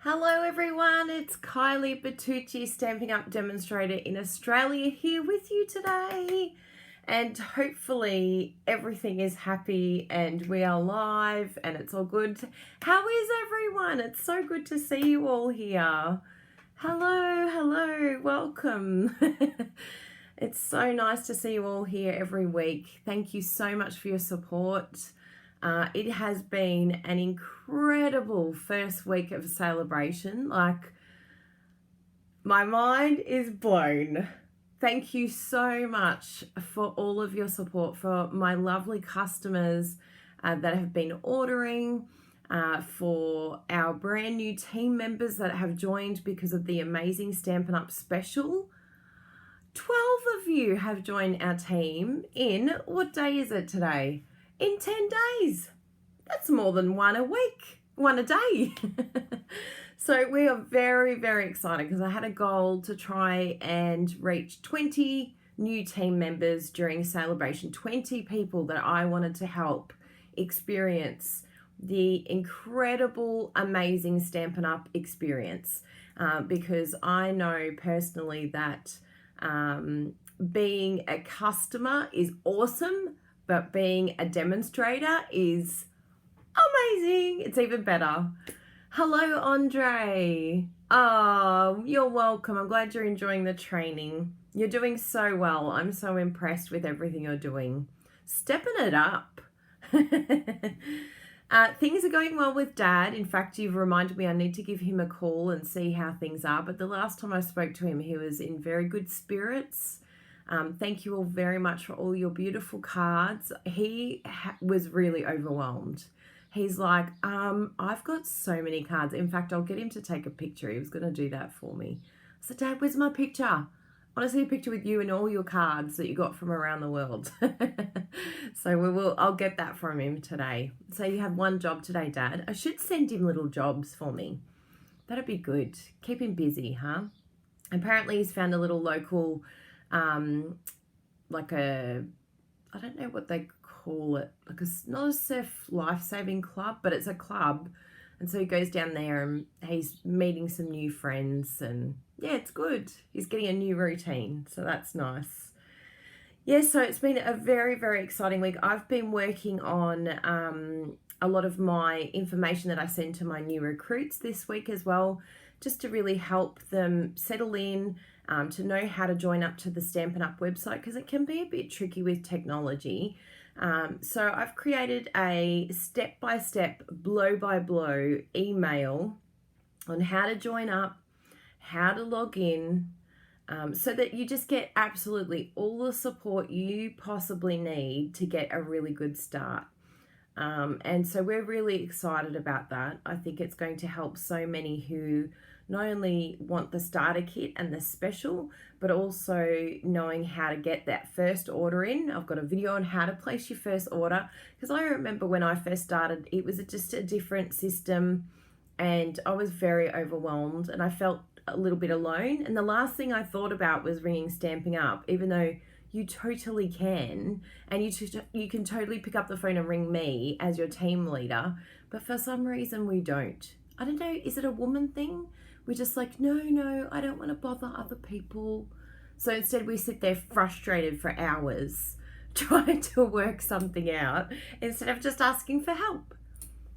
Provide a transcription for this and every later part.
Hello everyone, it's Kylie Bertucci, Stamping Up Demonstrator in Australia, here with you today. And hopefully everything is happy and we are live and it's all good. How is everyone? It's so good to see you all here. Hello, welcome. It's so nice to see you all here every week. Thank you so much for your support. It has been an incredible first week of celebration. Like, my mind is blown. Thank you so much for all of your support, for my lovely customers that have been ordering, for our brand new team members that have joined because of the amazing Stampin' Up special. 12 of you have joined our team in, what day is it today? In 10 days. That's more than one a week, one a day. So we are very, very excited because I had a goal to try and reach 20 new team members during celebration, 20 people that I wanted to help experience the incredible, amazing Stampin' Up experience. Because I know personally that being a customer is awesome, but being a demonstrator is amazing. It's even better. Hello, Andre. Oh, you're welcome. I'm glad you're enjoying the training. You're doing so well. I'm so impressed with everything you're doing. Stepping it up. Things are going well with Dad. In fact, you've reminded me I need to give him a call and see how things are. But the last time I spoke to him, he was in very good spirits. Thank you all very much for all your beautiful cards. He was really overwhelmed. He's like, I've got so many cards. In fact, I'll get him to take a picture. He was going to do that for me. I said, Dad, where's my picture? I want to see a picture with you and all your cards that you got from around the world. So I'll get that from him today. So you have one job today, Dad. I should send him little jobs for me. That'd be good. Keep him busy, huh? Apparently he's found a little local, like a, I don't know what they call it, like not a surf life-saving club, but it's a club. And so he goes down there and he's meeting some new friends, and yeah, it's good. He's getting a new routine, so that's nice. Yeah, so it's been a very, very exciting week. I've been working on a lot of my information that I send to my new recruits this week as well, just to really help them settle in, to know how to join up to the Stampin' Up website, because it can be a bit tricky with technology. So I've created a step-by-step, blow-by-blow email on how to join up, how to log in, so that you just get absolutely all the support you possibly need to get a really good start. And so we're really excited about that. I think it's going to help so many who not only want the starter kit and the special, but also knowing how to get that first order in. I've got a video on how to place your first order, because I remember when I first started, it was just a different system and I was very overwhelmed and I felt a little bit alone. And the last thing I thought about was ringing Stamping Up, even though you totally can, and you can totally pick up the phone and ring me as your team leader, but for some reason we don't. I don't know, is it a woman thing? We're just like, no, I don't want to bother other people. So instead we sit there frustrated for hours trying to work something out instead of just asking for help.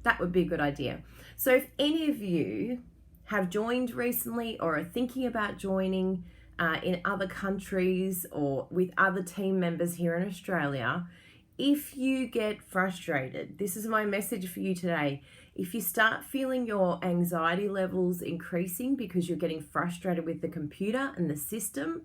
That would be a good idea. So if any of you have joined recently or are thinking about joining in other countries or with other team members here in Australia, if you get frustrated, this is my message for you today. If you start feeling your anxiety levels increasing because you're getting frustrated with the computer and the system,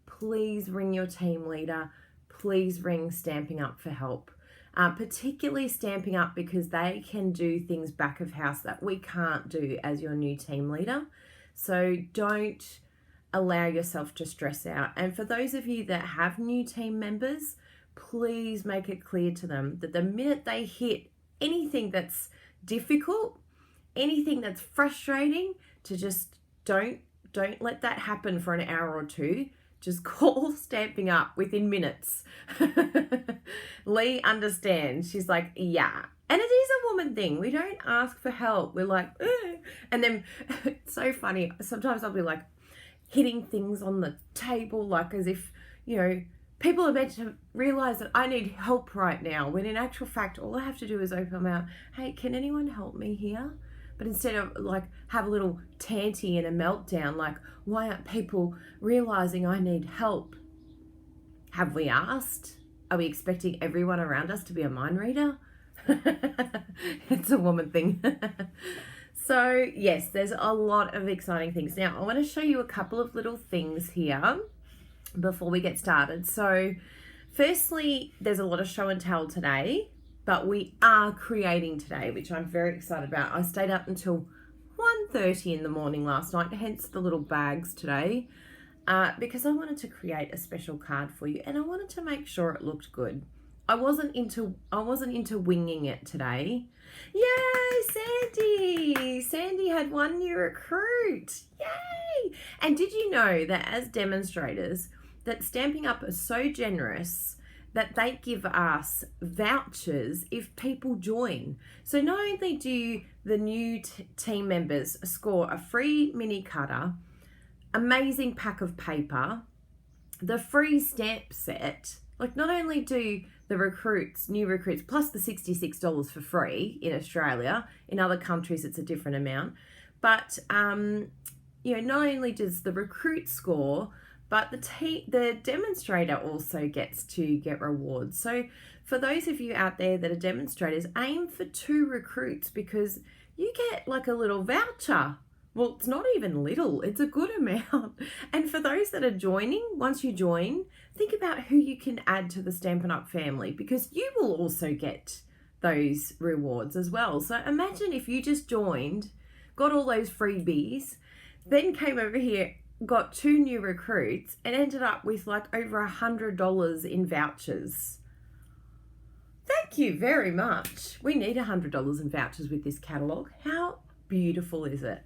please ring your team leader. Please ring Stamping Up for help. Particularly Stamping Up, because they can do things back of house that we can't do as your new team leader. So don't allow yourself to stress out. And for those of you that have new team members, please make it clear to them that the minute they hit anything that's difficult, anything that's frustrating, to just don't let that happen for an hour or two. just call Stamping Up within minutes. Lee understands. She's like, yeah. And it is a woman thing. We don't ask for help. We're like, eh. And then it's so funny. Sometimes I'll be like hitting things on the table, like as if, people are meant to realize that I need help right now, when in actual fact, all I have to do is open my mouth. Hey, can anyone help me here? But instead of like have a little tanty and a meltdown, like, why aren't people realizing I need help? Have we asked? Are we expecting everyone around us to be a mind reader? It's a woman thing. So yes, there's a lot of exciting things. Now I want to show you a couple of little things here before we get started. So firstly, there's a lot of show and tell today, but we are creating today, which I'm very excited about. I stayed up until 1:30 in the morning last night, hence the little bags today, because I wanted to create a special card for you, and I wanted to make sure it looked good. I wasn't into winging it today. Yay, Sandy! Sandy had one new recruit. Yay! And did you know that as demonstrators, that Stamping Up is so generous that they give us vouchers if people join. So not only do the new team members score a free mini cutter, amazing pack of paper, the free stamp set, like not only do the new recruits, plus the $66 for free in Australia, in other countries it's a different amount, but not only does the recruit score, but the demonstrator also gets to get rewards. So for those of you out there that are demonstrators, aim for 2 recruits, because you get like a little voucher. Well, it's not even little, it's a good amount. And for those that are joining, once you join, think about who you can add to the Stampin' Up family, because you will also get those rewards as well. So imagine if you just joined, got all those freebies, then came over here, got 2 new recruits, and ended up with like over $100 in vouchers. Thank you very much. We need $100 in vouchers with this catalogue. How beautiful is it?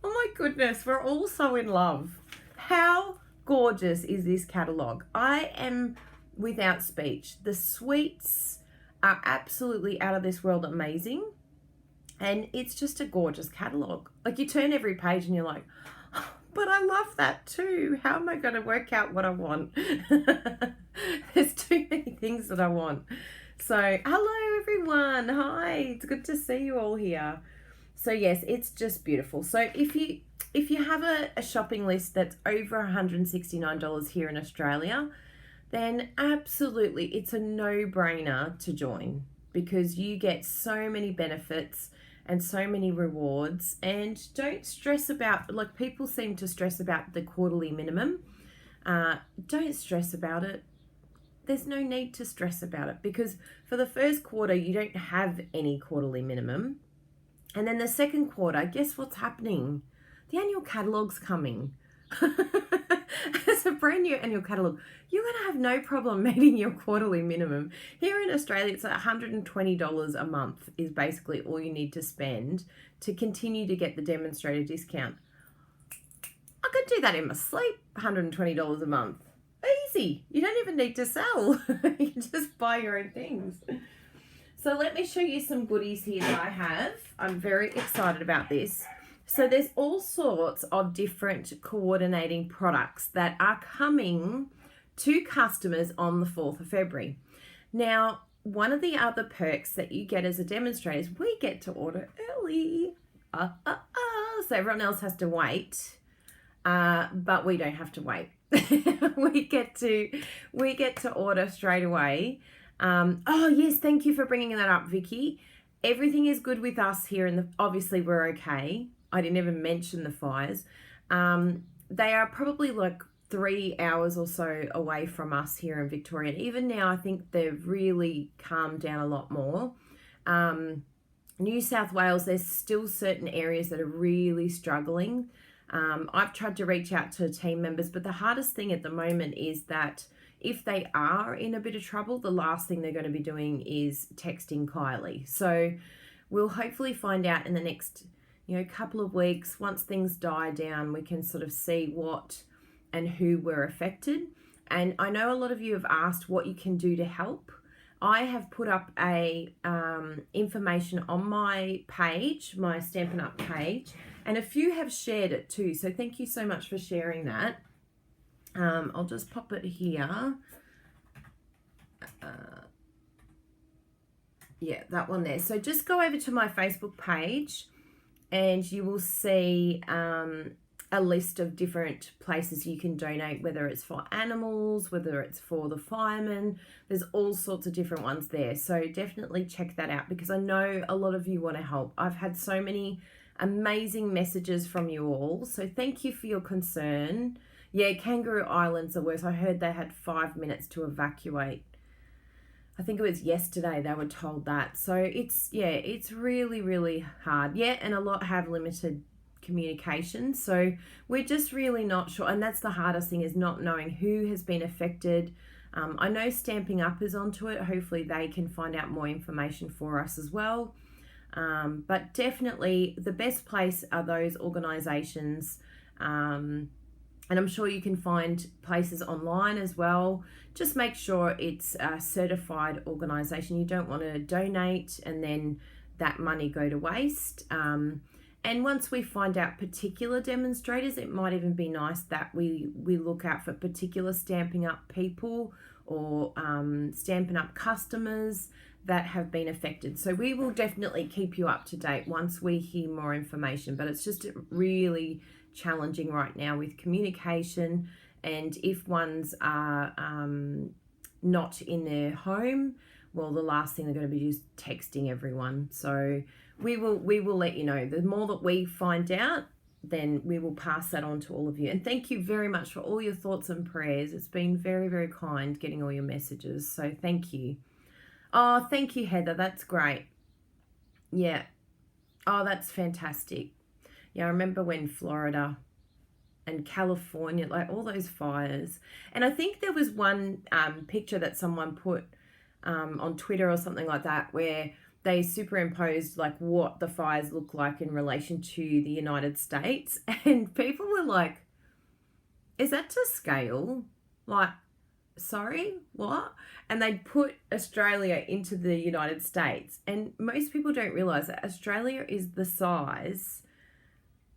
Oh my goodness, we're all so in love. How gorgeous is this catalogue? I am without speech. The sweets are absolutely out of this world amazing. And it's just a gorgeous catalogue. Like, you turn every page and you're like, oh, but I love that too. How am I going to work out what I want? There's too many things that I want. So hello everyone. Hi, it's good to see you all here. So yes, it's just beautiful. So if you have a shopping list that's over $169 here in Australia, then absolutely it's a no-brainer to join, because you get so many benefits and so many rewards. And don't stress about, like, people seem to stress about the quarterly minimum. Don't stress about it. There's no need to stress about it, because for the first quarter you don't have any quarterly minimum. And then the second quarter, guess what's happening? The annual catalogue's coming. It's a brand new annual catalogue. You're going to have no problem meeting your quarterly minimum. Here in Australia, it's $120 a month is basically all you need to spend to continue to get the demonstrator discount. I could do that in my sleep, $120 a month. Easy. You don't even need to sell. You just buy your own things. So let me show you some goodies here that I have. I'm very excited about this. So there's all sorts of different coordinating products that are coming to customers on the 4th of February. Now, one of the other perks that you get as a demonstrator is we get to order early. So everyone else has to wait, but we don't have to wait. we get to order straight away. Oh yes, thank you for bringing that up, Vicky. Everything is good with us here, obviously we're okay. I didn't even mention the fires. They are probably like 3 hours or so away from us here in Victoria. And even now, I think they've really calmed down a lot more. New South Wales, there's still certain areas that are really struggling. I've tried to reach out to team members, but the hardest thing at the moment is that if they are in a bit of trouble, the last thing they're going to be doing is texting Kylie. So we'll hopefully find out in the next couple of weeks. Once things die down, we can sort of see what and who were affected. And I know a lot of you have asked what you can do to help. I have put up a information on my page, my Stampin' Up page, and a few have shared it too. So thank you so much for sharing that. I'll just pop it here. Yeah, that one there. So just go over to my Facebook page and you will see a list of different places you can donate, whether it's for animals, whether it's for the firemen. There's all sorts of different ones there. So definitely check that out because I know a lot of you want to help. I've had so many amazing messages from you all. So thank you for your concern. Yeah, Kangaroo Island's the worst. I heard they had 5 minutes to evacuate. I think it was yesterday they were told that. So it's really, really hard. Yeah, and a lot have limited communication. So we're just really not sure. And that's the hardest thing, is not knowing who has been affected. I know Stamping Up is onto it. Hopefully they can find out more information for us as well. But definitely the best place are those organisations. And I'm sure you can find places online as well. Just make sure it's a certified organisation. You don't want to donate and then that money go to waste. And once we find out particular demonstrators, it might even be nice that we look out for particular Stamping Up people or Stampin' Up customers that have been affected. So we will definitely keep you up to date once we hear more information. But it's just really challenging right now with communication, and if ones are not in their home, well, the last thing they're going to be is texting everyone. So we will let you know. The more that we find out, then we will pass that on to all of you. And thank you very much for all your thoughts and prayers. It's been very, very kind getting all your messages. So thank you. Oh, thank you, Heather. That's great. Yeah. Oh, that's fantastic. Yeah, I remember when Florida and California, like all those fires. And I think there was one picture that someone put on Twitter or something like that, where they superimposed like what the fires look like in relation to the United States. And people were like, is that to scale? Like, sorry, what? And they'd put Australia into the United States. And most people don't realise that Australia is the size,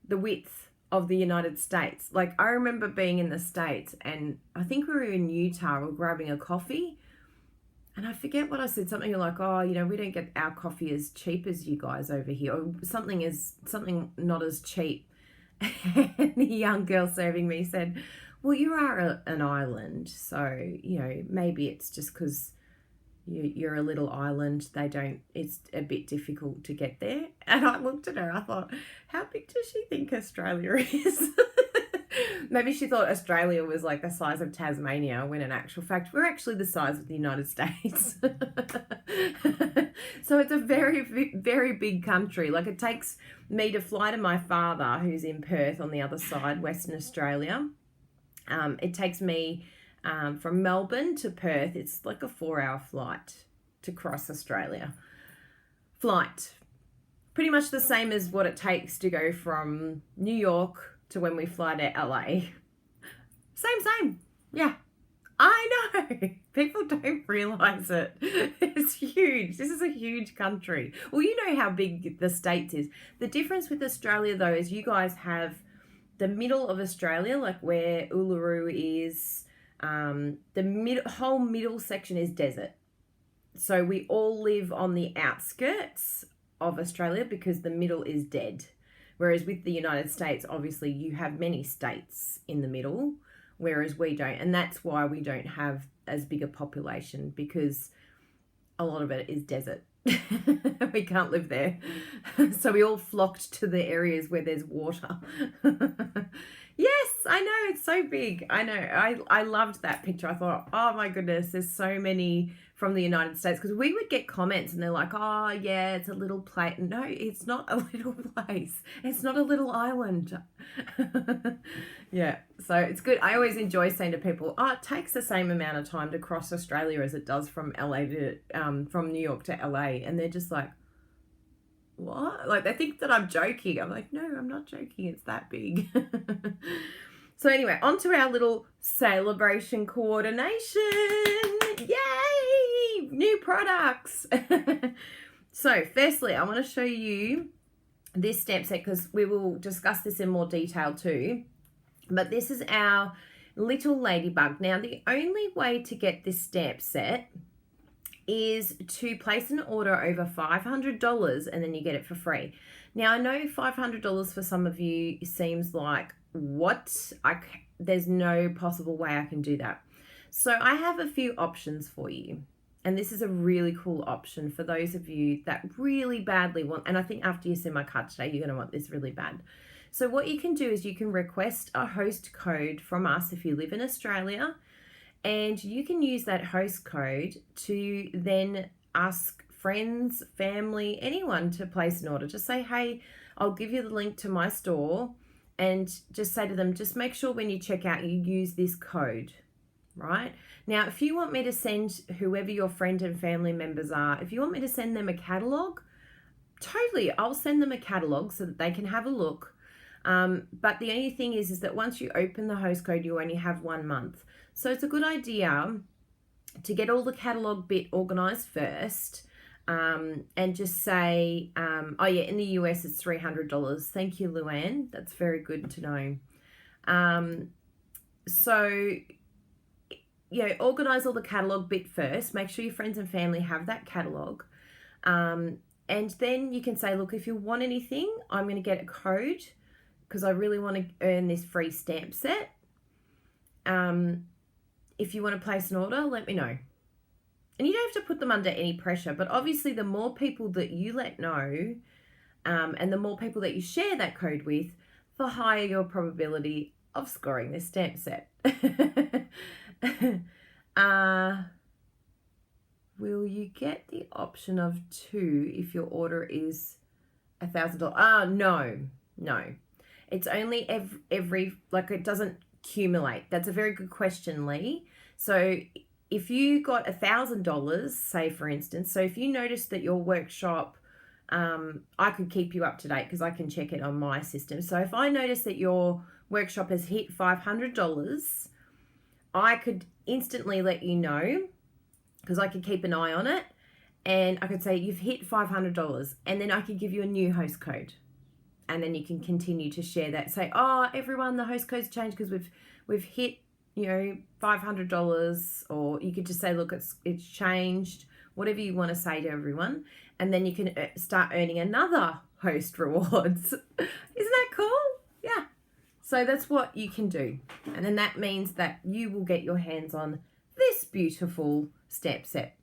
the width of the United States. Like, I remember being in the States and I think we were in Utah, we were grabbing a coffee, and I forget what I said, something like, oh, you know, we don't get our coffee as cheap as you guys over here, or something not as cheap. And the young girl serving me said, well, you are an island, so, you know, maybe it's just because you're a little island, it's a bit difficult to get there. And I looked at her, I thought, how big does she think Australia is? Maybe she thought Australia was like the size of Tasmania, when in actual fact, we're actually the size of the United States. So it's a very, very big country. Like, it takes me to fly to my father, who's in Perth on the other side, Western Australia. It takes me from Melbourne to Perth. It's like a 4-hour flight to cross Australia. Flight. Pretty much the same as what it takes to go from New York to when we fly to LA. Same. Yeah. I know. People don't realise it. It's huge. This is a huge country. Well, you know how big the States is. The difference with Australia, though, is you guys have the middle of Australia, like where Uluru is. The whole middle section is desert. So we all live on the outskirts of Australia because the middle is dead. Whereas with the United States, obviously you have many states in the middle, whereas we don't. And that's why we don't have as big a population, because a lot of it is desert. We can't live there. So we all flocked to the areas where there's water. Yes, I know, it's so big. I know. I loved that picture. I thought, oh my goodness, there's so many from the United States, because we would get comments and they're like, oh yeah, it's a little place. No, it's not a little place. It's not a little island. Yeah, so it's good. I always enjoy saying to people, oh, it takes the same amount of time to cross Australia as it does from from New York to LA. And they're just like, what? Like, they think that I'm joking. I'm like, no, I'm not joking. It's that big. So anyway, on to our little celebration coordination. Yay! New products. So firstly, I want to show you this stamp set because we will discuss this in more detail too. But this is our little ladybug. Now, the only way to get this stamp set is to place an order over $500 and then you get it for free. Now, I know $500 for some of you seems like, what? There's no possible way I can do that. So I have a few options for you. And this is a really cool option for those of you that really badly want, and I think after you see my card today, you're going to want this really bad. So what you can do is you can request a host code from us if you live in Australia, and you can use that host code to then ask friends, family, anyone to place an order. Just say, hey, I'll give you the link to my store, and just say to them, just make sure when you check out, you use this code, right? Now, if you want me to send whoever your friend and family members are, if you want me to send them a catalogue, totally, I'll send them a catalogue so that they can have a look. But the only thing is that once you open the host code, you only have 1 month. So it's a good idea to get all the catalogue bit organised first, and just say, oh yeah, in the US it's $300. Thank you, Luann. That's very good to know. So, organise all the catalogue bit first. Make sure your friends and family have that catalogue. And then you can say, look, if you want anything, I'm going to get a code because I really want to earn this free stamp set. If you want to place an order, let me know. And you don't have to put them under any pressure, but obviously the more people that you let know, and the more people that you share that code with, the higher your probability of scoring this stamp set. Will you get the option of 2 if your order is $1,000? No. It's only every like, it doesn't accumulate. That's a very good question, Lee. So if you got $1,000, say for instance, so if you notice that your workshop, I could keep you up to date because I can check it on my system. So if I notice that your workshop has hit $500, I could instantly let you know because I could keep an eye on it, and I could say you've hit $500, and then I could give you a new host code, and then you can continue to share that. Say, oh, everyone, the host code's changed because we've hit $500, or you could just say, look, it's changed, whatever you want to say to everyone, and then you can start earning another host rewards. Isn't that cool? Yeah. So that's what you can do. And then that means that you will get your hands on this beautiful stamp set.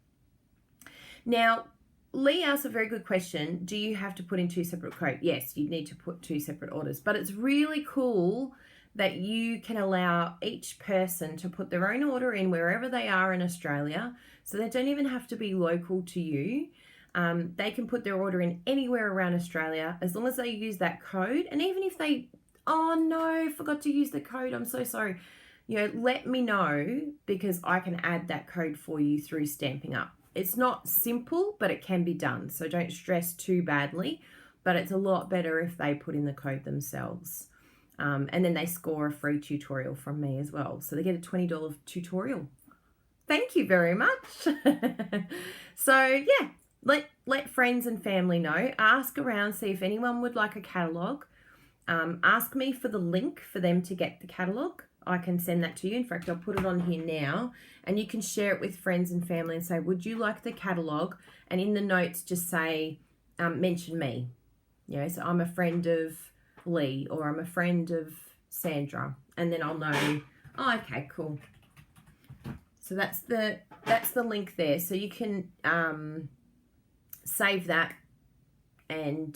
Now, Lee asked a very good question. Do you have to put in 2 separate codes? Yes, you need to put 2 separate orders. But it's really cool that you can allow each person to put their own order in wherever they are in Australia. So they don't even have to be local to you. They can put their order in anywhere around Australia as long as they use that code. And even if they, oh no, forgot to use the code, I'm so sorry. Let me know because I can add that code for you through Stamping Up. It's not simple, but it can be done. So don't stress too badly, but it's a lot better if they put in the code themselves. And then they score a free tutorial from me as well. So they get a $20 tutorial. Thank you very much. So yeah, let friends and family know. Ask around, see if anyone would like a catalogue. Ask me for the link for them to get the catalogue. I can send that to you. In fact, I'll put it on here now, and you can share it with friends and family and say, would you like the catalogue? And in the notes, just say, mention me. So I'm a friend of Lee, or I'm a friend of Sandra, and then I'll know, oh, okay, cool. So that's the link there. So you can save that and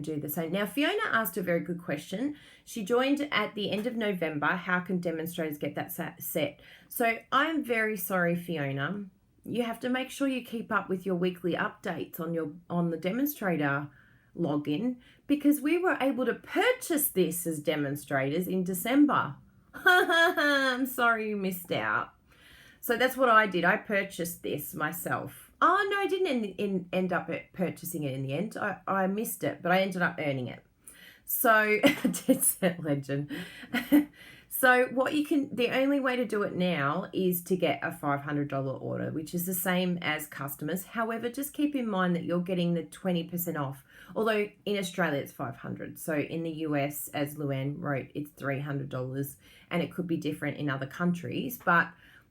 do the same. Now, Fiona asked a very good question. She joined at the end of November. How can demonstrators get that set? So I'm very sorry, Fiona. You have to make sure you keep up with your weekly updates on the demonstrator login, because we were able to purchase this as demonstrators in December. I'm sorry you missed out. So that's what I did. I purchased this myself. Oh, no, I didn't end up purchasing it in the end. I missed it, but I ended up earning it. So, Dead Set Legend. So the only way to do it now is to get a $500 order, which is the same as customers. However, just keep in mind that you're getting the 20% off. Although in Australia it's $500. So in the US, as Luann wrote, it's $300, and it could be different in other countries. But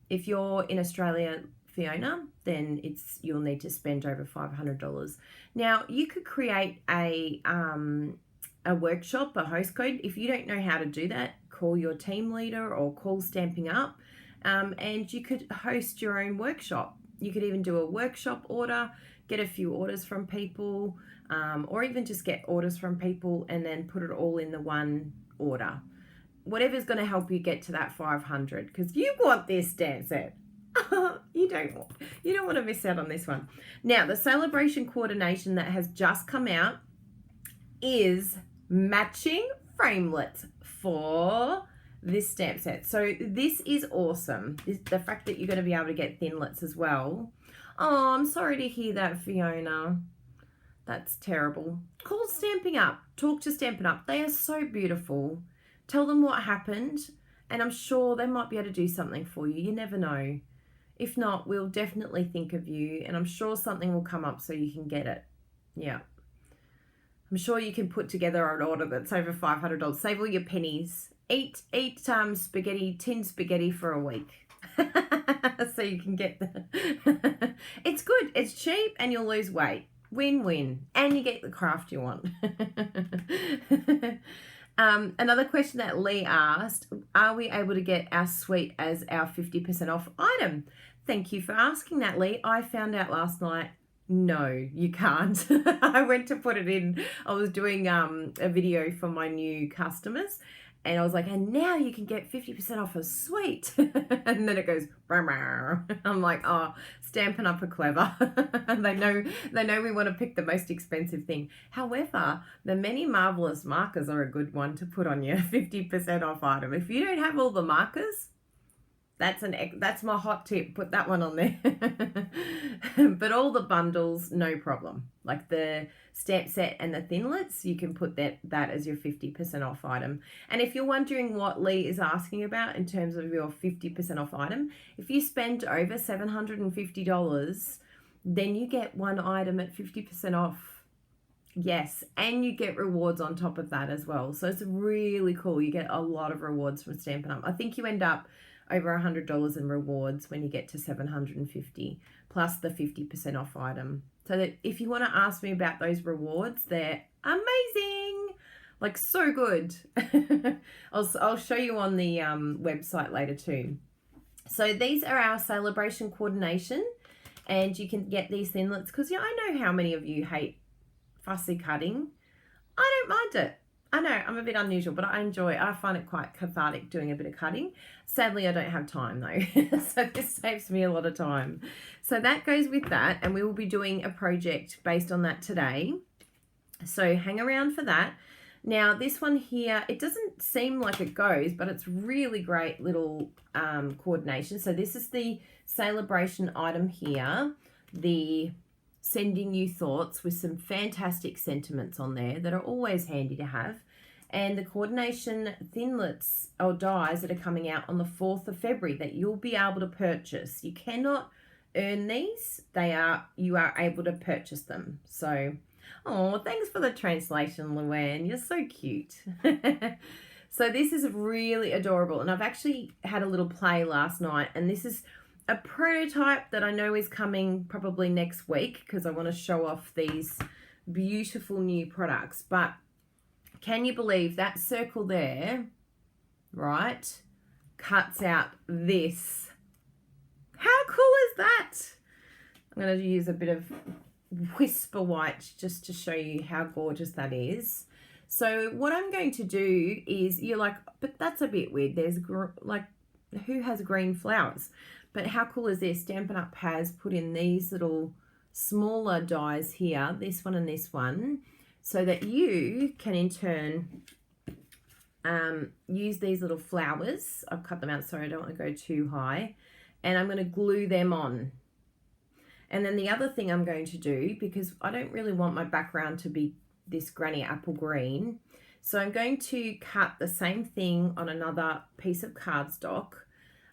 if you're in Australia, Fiona, then you'll need to spend over $500. Now you could create a workshop, a host code. If you don't know how to do that, call your team leader or call Stamping Up, and you could host your own workshop. You could even do a workshop order, get a few orders from people, or even just get orders from people and then put it all in the one order. Whatever's going to help you get to that 500, because you want this stamp set. You don't want to miss out on this one. Now, the celebration coordination that has just come out is matching framelits for this stamp set. So this is awesome. The fact that you're going to be able to get thinlits as well. Oh, I'm sorry to hear that, Fiona. That's terrible. Call Stamping Up. Talk to Stamping Up. They are so beautiful. Tell them what happened, and I'm sure they might be able to do something for you. You never know. If not, we'll definitely think of you, and I'm sure something will come up so you can get it. Yeah. I'm sure you can put together an order that's over $500. Save all your pennies. Eat spaghetti, tin spaghetti for a week. So you can get the... It's good. It's cheap and you'll lose weight. Win-win. And you get the craft you want. Another question that Lee asked, are we able to get our suite as our 50% off item? Thank you for asking that, Lee. I found out last night, no, you can't. I went to put it in. I was doing a video for my new customers, and I was like, and now you can get 50% off a suite. And then it goes, rawr, rawr. I'm like, oh, Stampin' Up are clever. They know we want to pick the most expensive thing. However, the Many Marvelous markers are a good one to put on your 50% off item. If you don't have all the markers, that's my hot tip. Put that one on there. But all the bundles, no problem. Like the stamp set and the thinlits, you can put that as your 50% off item. And if you're wondering what Lee is asking about in terms of your 50% off item, if you spend over $750, then you get one item at 50% off. Yes, and you get rewards on top of that as well. So it's really cool. You get a lot of rewards from Stampin' Up. I think you end up over $100 in rewards when you get to $750, plus the 50% off item. So that if you want to ask me about those rewards, they're amazing, like so good. I'll show you on the website later too. So these are our celebration coordination, and you can get these thinlits because I know how many of you hate fussy cutting. I don't mind it. I know I'm a bit unusual, but I find it quite cathartic doing a bit of cutting. Sadly, I don't have time though. So this saves me a lot of time. So that goes with that, and we will be doing a project based on that today. So hang around for that. Now this one here, it doesn't seem like it goes, but it's really great little coordination. So this is the celebration item here, the sending you thoughts with some fantastic sentiments on there that are always handy to have. And the coordination thinlits or dies that are coming out on the 4th of February that you'll be able to purchase. You cannot earn these. You are able to purchase them. So, oh, thanks for the translation, Luann. You're so cute. So this is really adorable. And I've actually had a little play last night, and this is a prototype that I know is coming probably next week because I want to show off these beautiful new products. But can you believe that circle there, right, cuts out this? How cool is that? I'm going to use a bit of Whisper White just to show you how gorgeous that is. So what I'm going to do is, you're like, but that's a bit weird. There's like, who has green flowers? But how cool is this? Stampin' Up has put in these little smaller dies here, this one and this one, so that you can in turn use these little flowers. I've cut them out, sorry, I don't want to go too high. And I'm going to glue them on. And then the other thing I'm going to do, because I don't really want my background to be this granny apple green, So I'm going to cut the same thing on another piece of cardstock.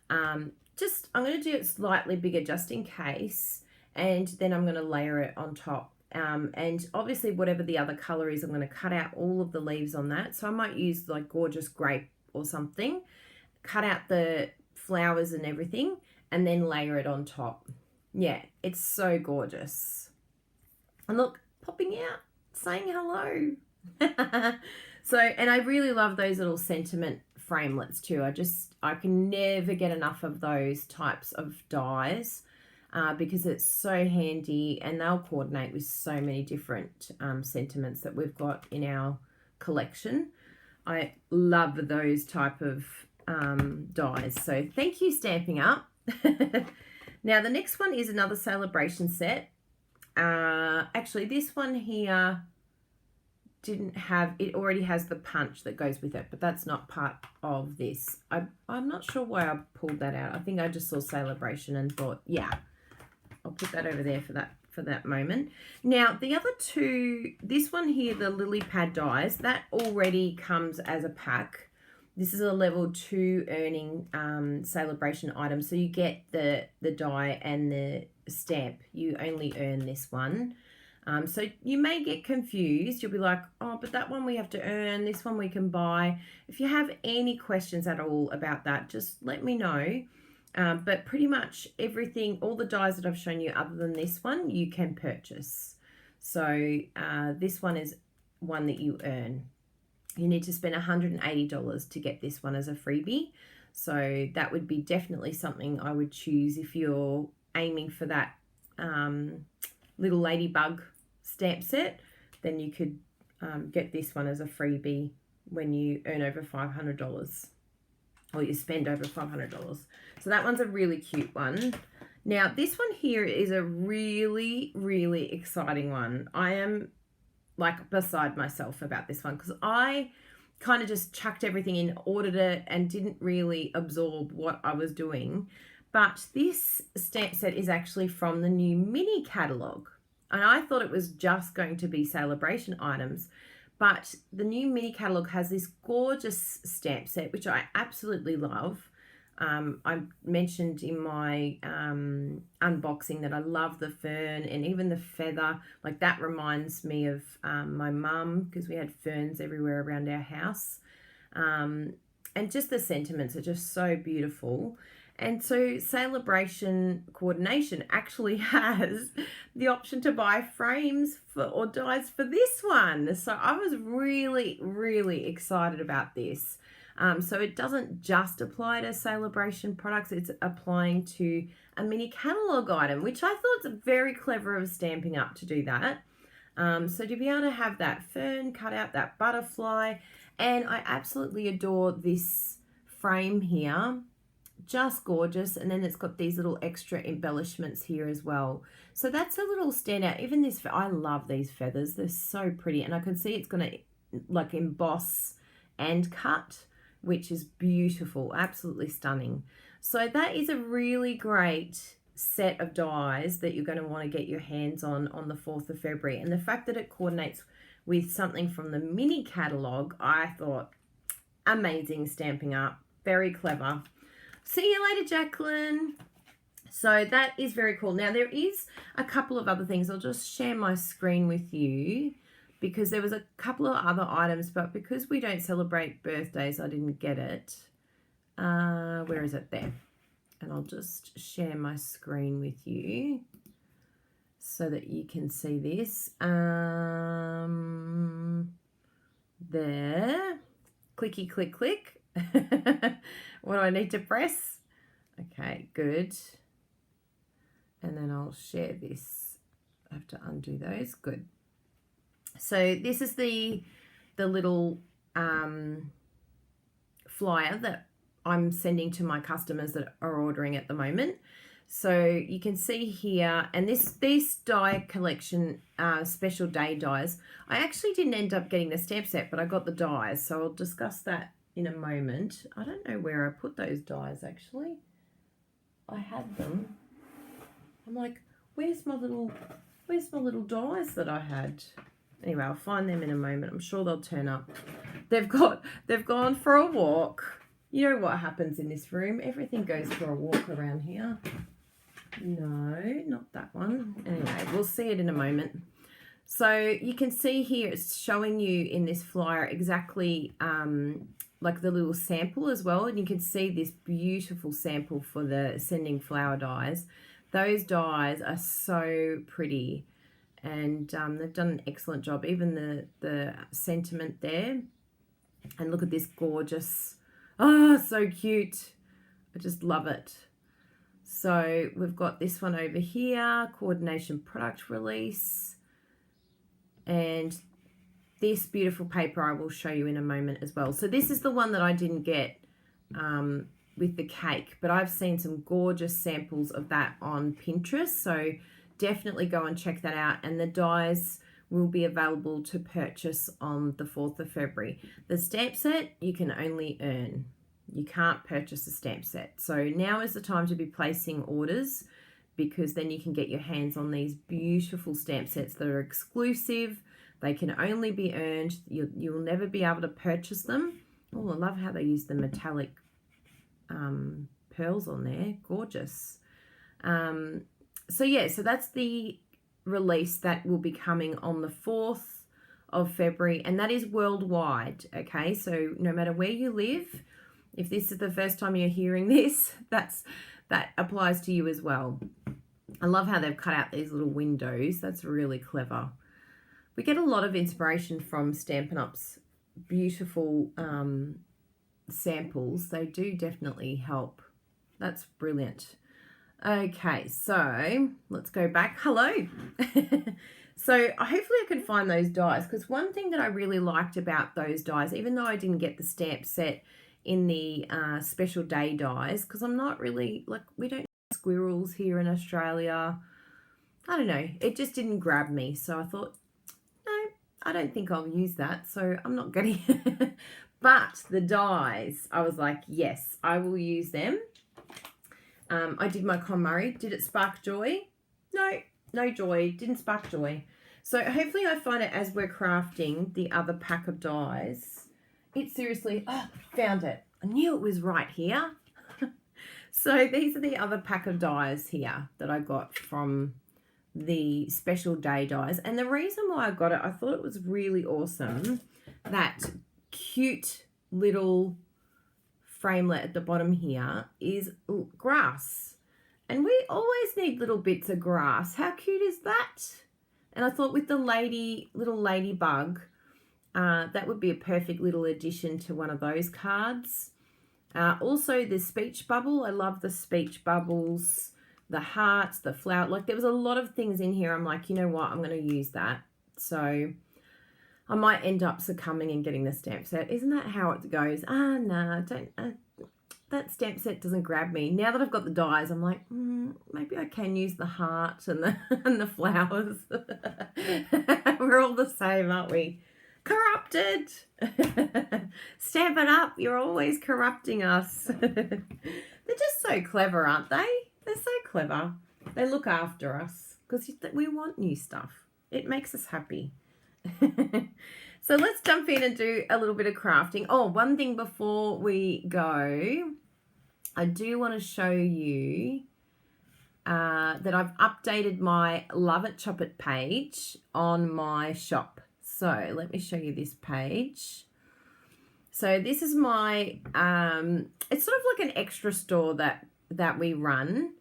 I'm going to do it slightly bigger just in case, and then I'm going to layer it on top. And obviously whatever the other color is, I'm going to cut out all of the leaves on that. So I might use like gorgeous grape or something, cut out the flowers and everything, and then layer it on top. Yeah, it's so gorgeous. And look, popping out, saying hello. So, and I really love those little sentiment framelits too. I can never get enough of those types of dies because it's so handy, and they'll coordinate with so many different sentiments that we've got in our collection. I love those type of dies. So thank you, Stamping Up. Now the next one is another celebration set. Actually, this one here didn't have, it already has the punch that goes with it, but that's not part of this. I'm not sure why I pulled that out. I think I just saw celebration and thought, yeah, I'll put that over there for that moment. Now the other two, this one here, the lily pad dies, that already comes as a pack. This is a level 2 earning celebration item, so you get the die and the stamp. You only earn this one. So you may get confused. You'll be like, oh, but that one we have to earn, this one we can buy. If you have any questions at all about that, just let me know. But pretty much everything, all the dies that I've shown you other than this one, you can purchase. So this one is one that you earn. You need to spend $180 to get this one as a freebie. So that would be definitely something I would choose if you're aiming for that little Ladybug Stamp Set. Then you could get this one as a freebie when you earn over $500 or you spend over $500. So that one's a really cute one. Now this one here is a really, really exciting one. I am like beside myself about this one because I kind of just chucked everything in, ordered it, and didn't really absorb what I was doing. But this stamp set is actually from the new mini catalogue. And I thought it was just going to be celebration items. But the new mini catalogue has this gorgeous stamp set, which I absolutely love. I mentioned in my unboxing that I love the fern and even the feather. Like that reminds me of my mum, because we had ferns everywhere around our house. And just the sentiments are just so beautiful. And so Celebration Coordination actually has the option to buy frames or dies for this one. So I was really, really excited about this. So it doesn't just apply to celebration products, it's applying to a mini catalogue item, which I thought was very clever of Stamping Up to do that. So to be able to have that fern cut out, that butterfly, and I absolutely adore this frame here. Just gorgeous. And then it's got these little extra embellishments here as well. So that's a little standout. Even this, I love these feathers. They're so pretty. And I can see it's going to like emboss and cut, which is beautiful. Absolutely stunning. So that is a really great set of dies that you're going to want to get your hands on the 4th of February. And the fact that it coordinates with something from the mini catalogue, I thought amazing. Stamping Up. Very clever. See you later, Jacqueline. So that is very cool. Now there is a couple of other things. I'll just share my screen with you because there was a couple of other items, but because we don't celebrate birthdays, I didn't get it. Where is it? There. And I'll just share my screen with you so that you can see this. There. Clicky, click, click. What do I need to press? Okay, good. And then I'll share this. I have to undo those. Good. So this is the little flyer that I'm sending to my customers that are ordering at the moment. So you can see here, and this die collection, special day dies, I actually didn't end up getting the stamp set, but I got the dies. So I'll discuss that in a moment. I don't know where I put those dies actually. I had them. I'm like, where's my little dies that I had? Anyway, I'll find them in a moment. I'm sure they'll turn up. They've gone for a walk. You know what happens in this room. Everything goes for a walk around here. No, not that one. Anyway, we'll see it in a moment. So you can see here it's showing you in this flyer exactly like the little sample as well. And you can see this beautiful sample for the Ascending Flower dies. Those dies are so pretty. And they've done an excellent job. Even the sentiment there. And look at this gorgeous. Oh, so cute. I just love it. So we've got this one over here, Co-ordination product release. And this beautiful paper I will show you in a moment as well. So this is the one that I didn't get with the cake, but I've seen some gorgeous samples of that on Pinterest. So definitely go and check that out. And the dies will be available to purchase on the 4th of February. The stamp set you can only earn. You can't purchase a stamp set. So now is the time to be placing orders, because then you can get your hands on these beautiful stamp sets that are exclusive. They can only be earned. You'll never be able to purchase them. Oh, I love how they use the metallic pearls on there. Gorgeous. So yeah, so that's the release that will be coming on the 4th of February, and that is worldwide. Okay, so no matter where you live, if this is the first time you're hearing this, that applies to you as well. I love how they've cut out these little windows. That's really clever. We get a lot of inspiration from Stampin' Up's beautiful samples. They do definitely help. That's brilliant. Okay, so let's go back. Hello. So hopefully I can find those dies, because one thing that I really liked about those dies, even though I didn't get the stamp set in the special day dies, because I'm not really, like, we don't have squirrels here in Australia. I don't know. It just didn't grab me. So I thought, no, I don't think I'll use that. So I'm not getting it. But the dies, I was like, yes, I will use them. I did my KonMari. Did it spark joy? No, no joy. Didn't spark joy. So hopefully I find it as we're crafting the other pack of dies. It seriously, found it. I knew it was right here. So these are the other pack of dies here that I got from the special day dies. And the reason why I got it, I thought it was really awesome. That cute little framelit at the bottom here is grass. And we always need little bits of grass. How cute is that? And I thought with the little ladybug, that would be a perfect little addition to one of those cards. Also the speech bubble. I love the speech bubbles, the hearts, the flower. Like, there was a lot of things in here. I'm like, you know what? I'm going to use that. So I might end up succumbing and getting the stamp set. Isn't that how it goes? No, don't. That stamp set doesn't grab me. Now that I've got the dies, I'm like, maybe I can use the heart and the flowers. We're all the same, aren't we? Corrupted. Stamp it up. You're always corrupting us. They're just so clever, aren't they? They're so clever. They look after us because we want new stuff. It makes us happy. So let's jump in and do a little bit of crafting. Oh, one thing before we go, I do want to show you that I've updated my Labit Chobot page on my shop. So let me show you this page. So this is my, it's sort of like an extra store that we run,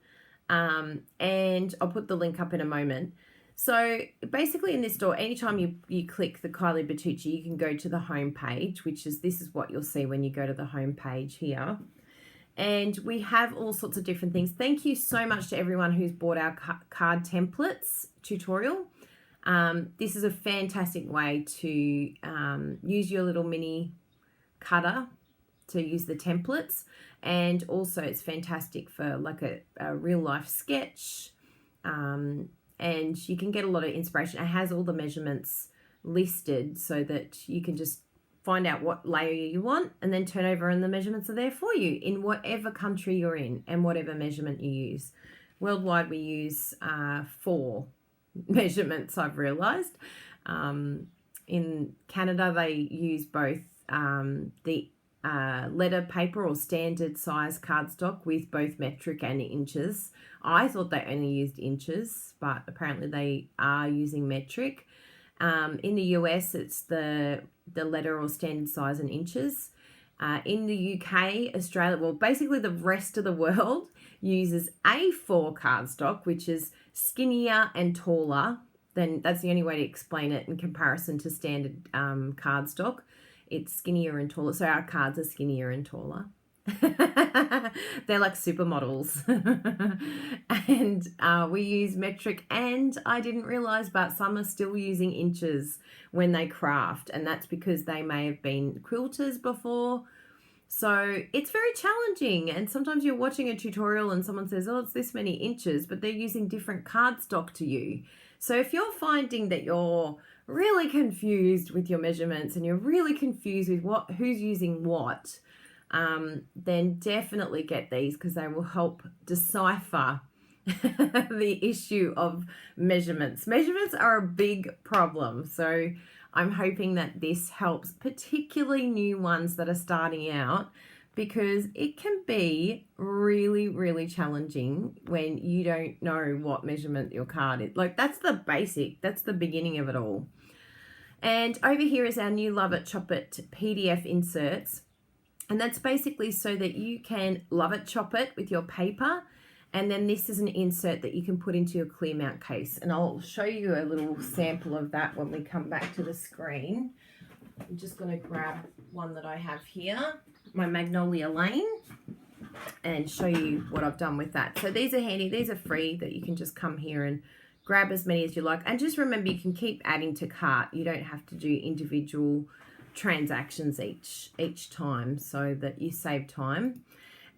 and I'll put the link up in a moment. So basically in this store, anytime you click the Kylie Bertucci, you can go to the home page, this is what you'll see when you go to the home page here. And we have all sorts of different things. Thank you so much to everyone who's bought our card templates tutorial. This is a fantastic way to use your little mini cutter to use the templates. And also it's fantastic for like a real life sketch. And you can get a lot of inspiration. It has all the measurements listed so that you can just find out what layer you want and then turn over and the measurements are there for you in whatever country you're in and whatever measurement you use. Worldwide, we use 4 measurements, I've realized. In Canada, they use both the letter paper or standard size cardstock with both metric and inches. I thought they only used inches, but apparently they are using metric. In the US, it's the letter or standard size in inches. In the UK, Australia, well, basically the rest of the world uses A4 cardstock, which is skinnier and taller. Then that's the only way to explain it in comparison to standard cardstock. It's skinnier and taller. So our cards are skinnier and taller. They're like supermodels. And we use metric, and I didn't realize, but some are still using inches when they craft, and that's because they may have been quilters before. So it's very challenging, and sometimes you're watching a tutorial and someone says, oh, it's this many inches, but they're using different cardstock to you. So if you're finding that you're really confused with your measurements and you're really confused with who's using what, then definitely get these, because they will help decipher the issue of measurements. Measurements are a big problem. So I'm hoping that this helps, particularly new ones that are starting out, because it can be really, really challenging when you don't know what measurement your card is. Like, that's the basic, that's the beginning of it all. And over here is our new Labit Chobot PDF inserts. And that's basically so that you can Labit chop it with your paper. And then this is an insert that you can put into your clear mount case. And I'll show you a little sample of that when we come back to the screen. I'm just going to grab one that I have here, my Magnolia Lane, and show you what I've done with that. So these are handy. These are free, that you can just come here and grab as many as you like. And just remember, you can keep adding to cart. You don't have to do individual transactions each time, so that you save time.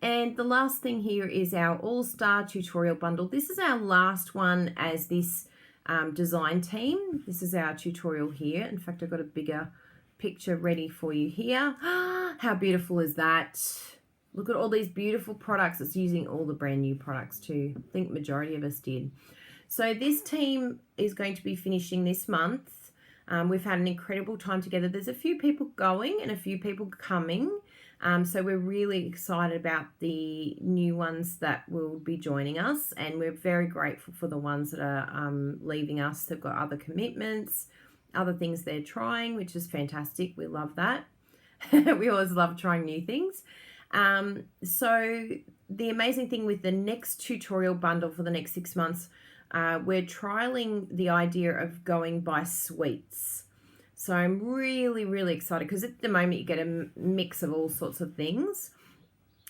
And the last thing here is our All-Star tutorial bundle. This is our last one as this design team. This is our tutorial here. In fact, I've got a bigger picture ready for you here. How beautiful is that? Look at all these beautiful products. It's using all the brand new products too. I think majority of us did. So this team is going to be finishing this month. We've had an incredible time together. There's a few people going and a few people coming. So we're really excited about the new ones that will be joining us, and we're very grateful for the ones that are leaving us. They've got other commitments, other things they're trying, which is fantastic. We love that. We always love trying new things. So the amazing thing with the next tutorial bundle for the next 6 months, we're trialing the idea of going by suites. So I'm really, really excited, because at the moment you get a mix of all sorts of things.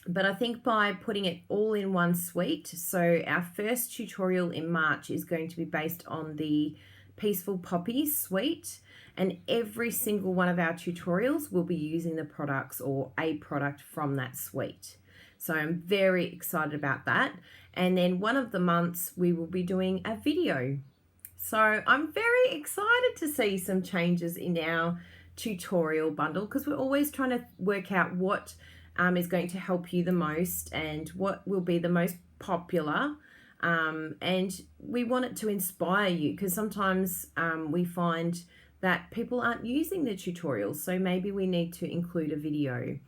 But I think by putting it all in one suite, so our first tutorial in March is going to be based on the Peaceful Poppy suite, and every single one of our tutorials will be using the products or a product from that suite. So I'm very excited about that. And then one of the months we will be doing a video. So I'm very excited to see some changes in our tutorial bundle, because we're always trying to work out what is going to help you the most and what will be the most popular. And we want it to inspire you, because sometimes we find that people aren't using the tutorials. So maybe we need to include a video.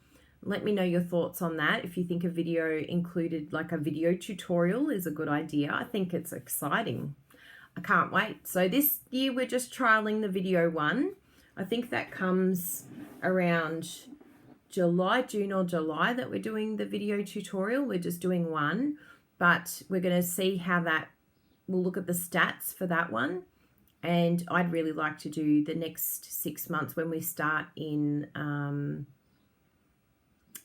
Let me know your thoughts on that. If you think a video included, like a video tutorial, is a good idea. I think it's exciting. I can't wait. So this year we're just trialing the video one. I think that comes around June or July that we're doing the video tutorial. We're just doing one, but we're going to see how that, we'll look at the stats for that one. And I'd really like to do the next 6 months when we start in,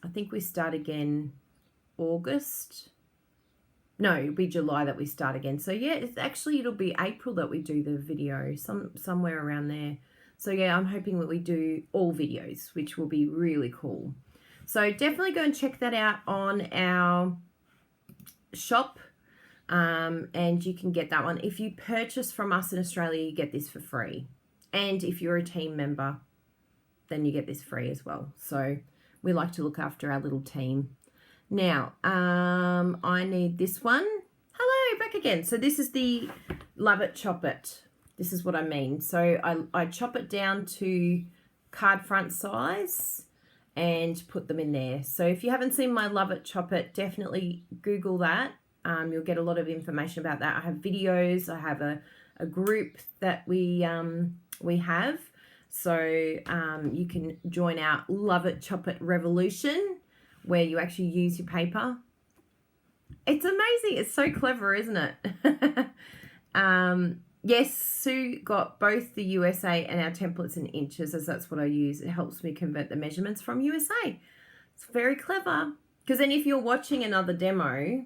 I think we start again August. No, it'll be July that we start again. So yeah, it'll be April that we do the video, somewhere around there. So yeah, I'm hoping that we do all videos, which will be really cool. So definitely go and check that out on our shop, and you can get that one. If you purchase from us in Australia, you get this for free. And if you're a team member, then you get this free as well. So we like to look after our little team. Now, I need this one. Hello, back again. So this is the Labit Chobot this is what I mean. So I chop it down to card front size and put them in there. So if you haven't seen my Labit Chobot, definitely Google that. You'll get a lot of information about that. I have videos. I have a group that we have. So you can join our Labit Chobot revolution where you actually use your paper. It's amazing. It's so clever, isn't it? Yes, Sue got both the USA and our templates in inches, as that's what I use. It helps me convert the measurements from USA. It's very clever. Because then if you're watching another demo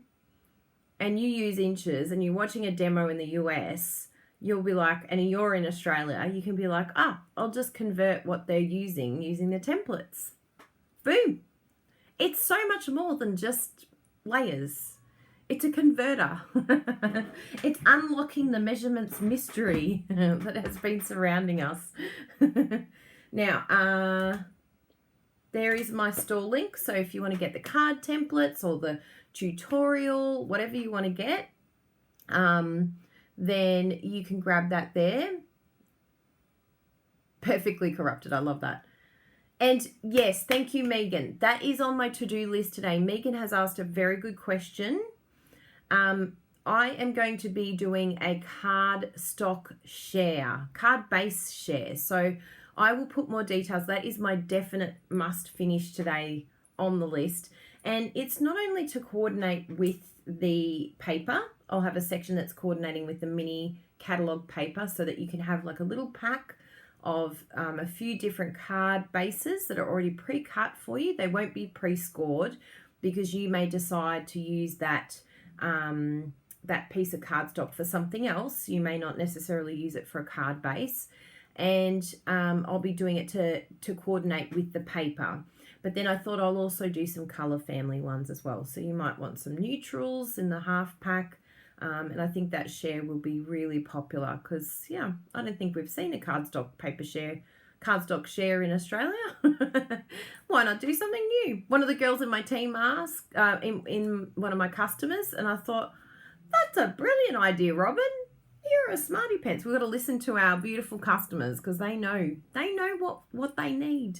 and you use inches and you're watching a demo in the US, you'll be like, and you're in Australia, you can be like, I'll just convert what they're using the templates. Boom. It's so much more than just layers. It's a converter. It's unlocking the measurements mystery that has been surrounding us. Now, there is my store link. So if you want to get the card templates or the tutorial, whatever you want to get, then you can grab that there. Perfectly corrupted. I love that. And yes, thank you, Megan. That is on my to-do list today. Megan has asked a very good question. I am going to be doing a card stock share, card base share. So I will put more details. That is my definite must finish today on the list. And it's not only to coordinate with the paper. I'll have a section that's coordinating with the mini catalog paper so that you can have like a little pack of a few different card bases that are already pre-cut for you. They won't be pre-scored because you may decide to use that that piece of cardstock for something else. You may not necessarily use it for a card base, and I'll be doing it to coordinate with the paper. But then I thought I'll also do some color family ones as well. So you might want some neutrals in the half pack, and I think that share will be really popular because, yeah, I don't think we've seen a cardstock share in Australia. Why not do something new? One of the girls in my team asked in one of my customers, and I thought, that's a brilliant idea, Robin. You're a smarty pants. We've got to listen to our beautiful customers because they know what they need.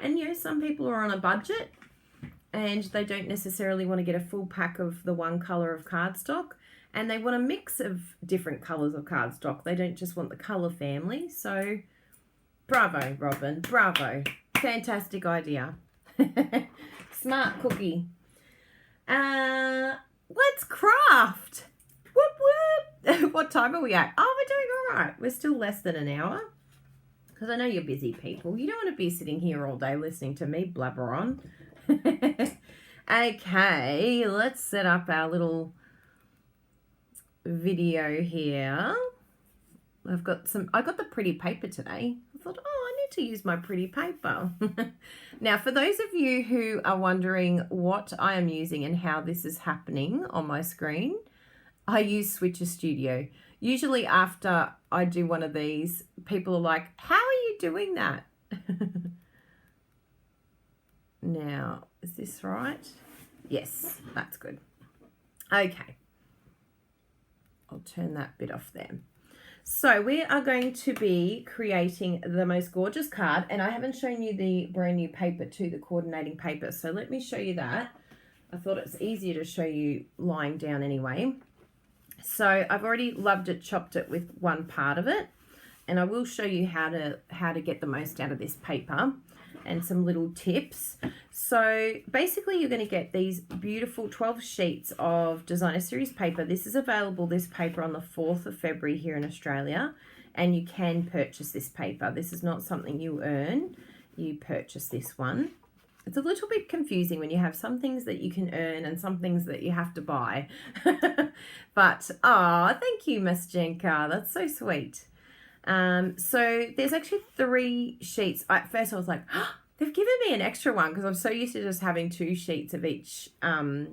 And you know, some people are on a budget and they don't necessarily want to get a full pack of the one color of cardstock, and they want a mix of different colors of cardstock. They don't just want the color family. So bravo, Robin. Bravo. Fantastic idea. Smart cookie. Let's craft. Whoop, whoop. What time are we at? Oh, we're doing all right. We're still less than an hour. Because I know you're busy people. You don't want to be sitting here all day listening to me blabber on. Okay, let's set up our little video here. I got the pretty paper today. I thought, I need to use my pretty paper. Now, for those of you who are wondering what I am using and how this is happening on my screen, I use Switcher Studio. Usually after I do one of these, people are like, how are you doing that? Now, is this right? Yes, that's good. Okay. I'll turn that bit off there. So we are going to be creating the most gorgeous card, and I haven't shown you the brand new paper too, the coordinating paper. So let me show you that. I thought it's easier to show you lying down anyway. So I've already Labit chopped it with one part of it, and I will show you how to get the most out of this paper and some little tips. So basically you're going to get these beautiful 12 sheets of designer series paper. This is available, this paper, on the 4th of February here in Australia, and you can purchase this paper. This is not something you earn, you purchase this one. It's a little bit confusing when you have some things that you can earn and some things that you have to buy. But, thank you, Miss Jenka. That's so sweet. So there's actually 3 sheets. At first I was like, they've given me an extra one because I'm so used to just having 2 sheets of each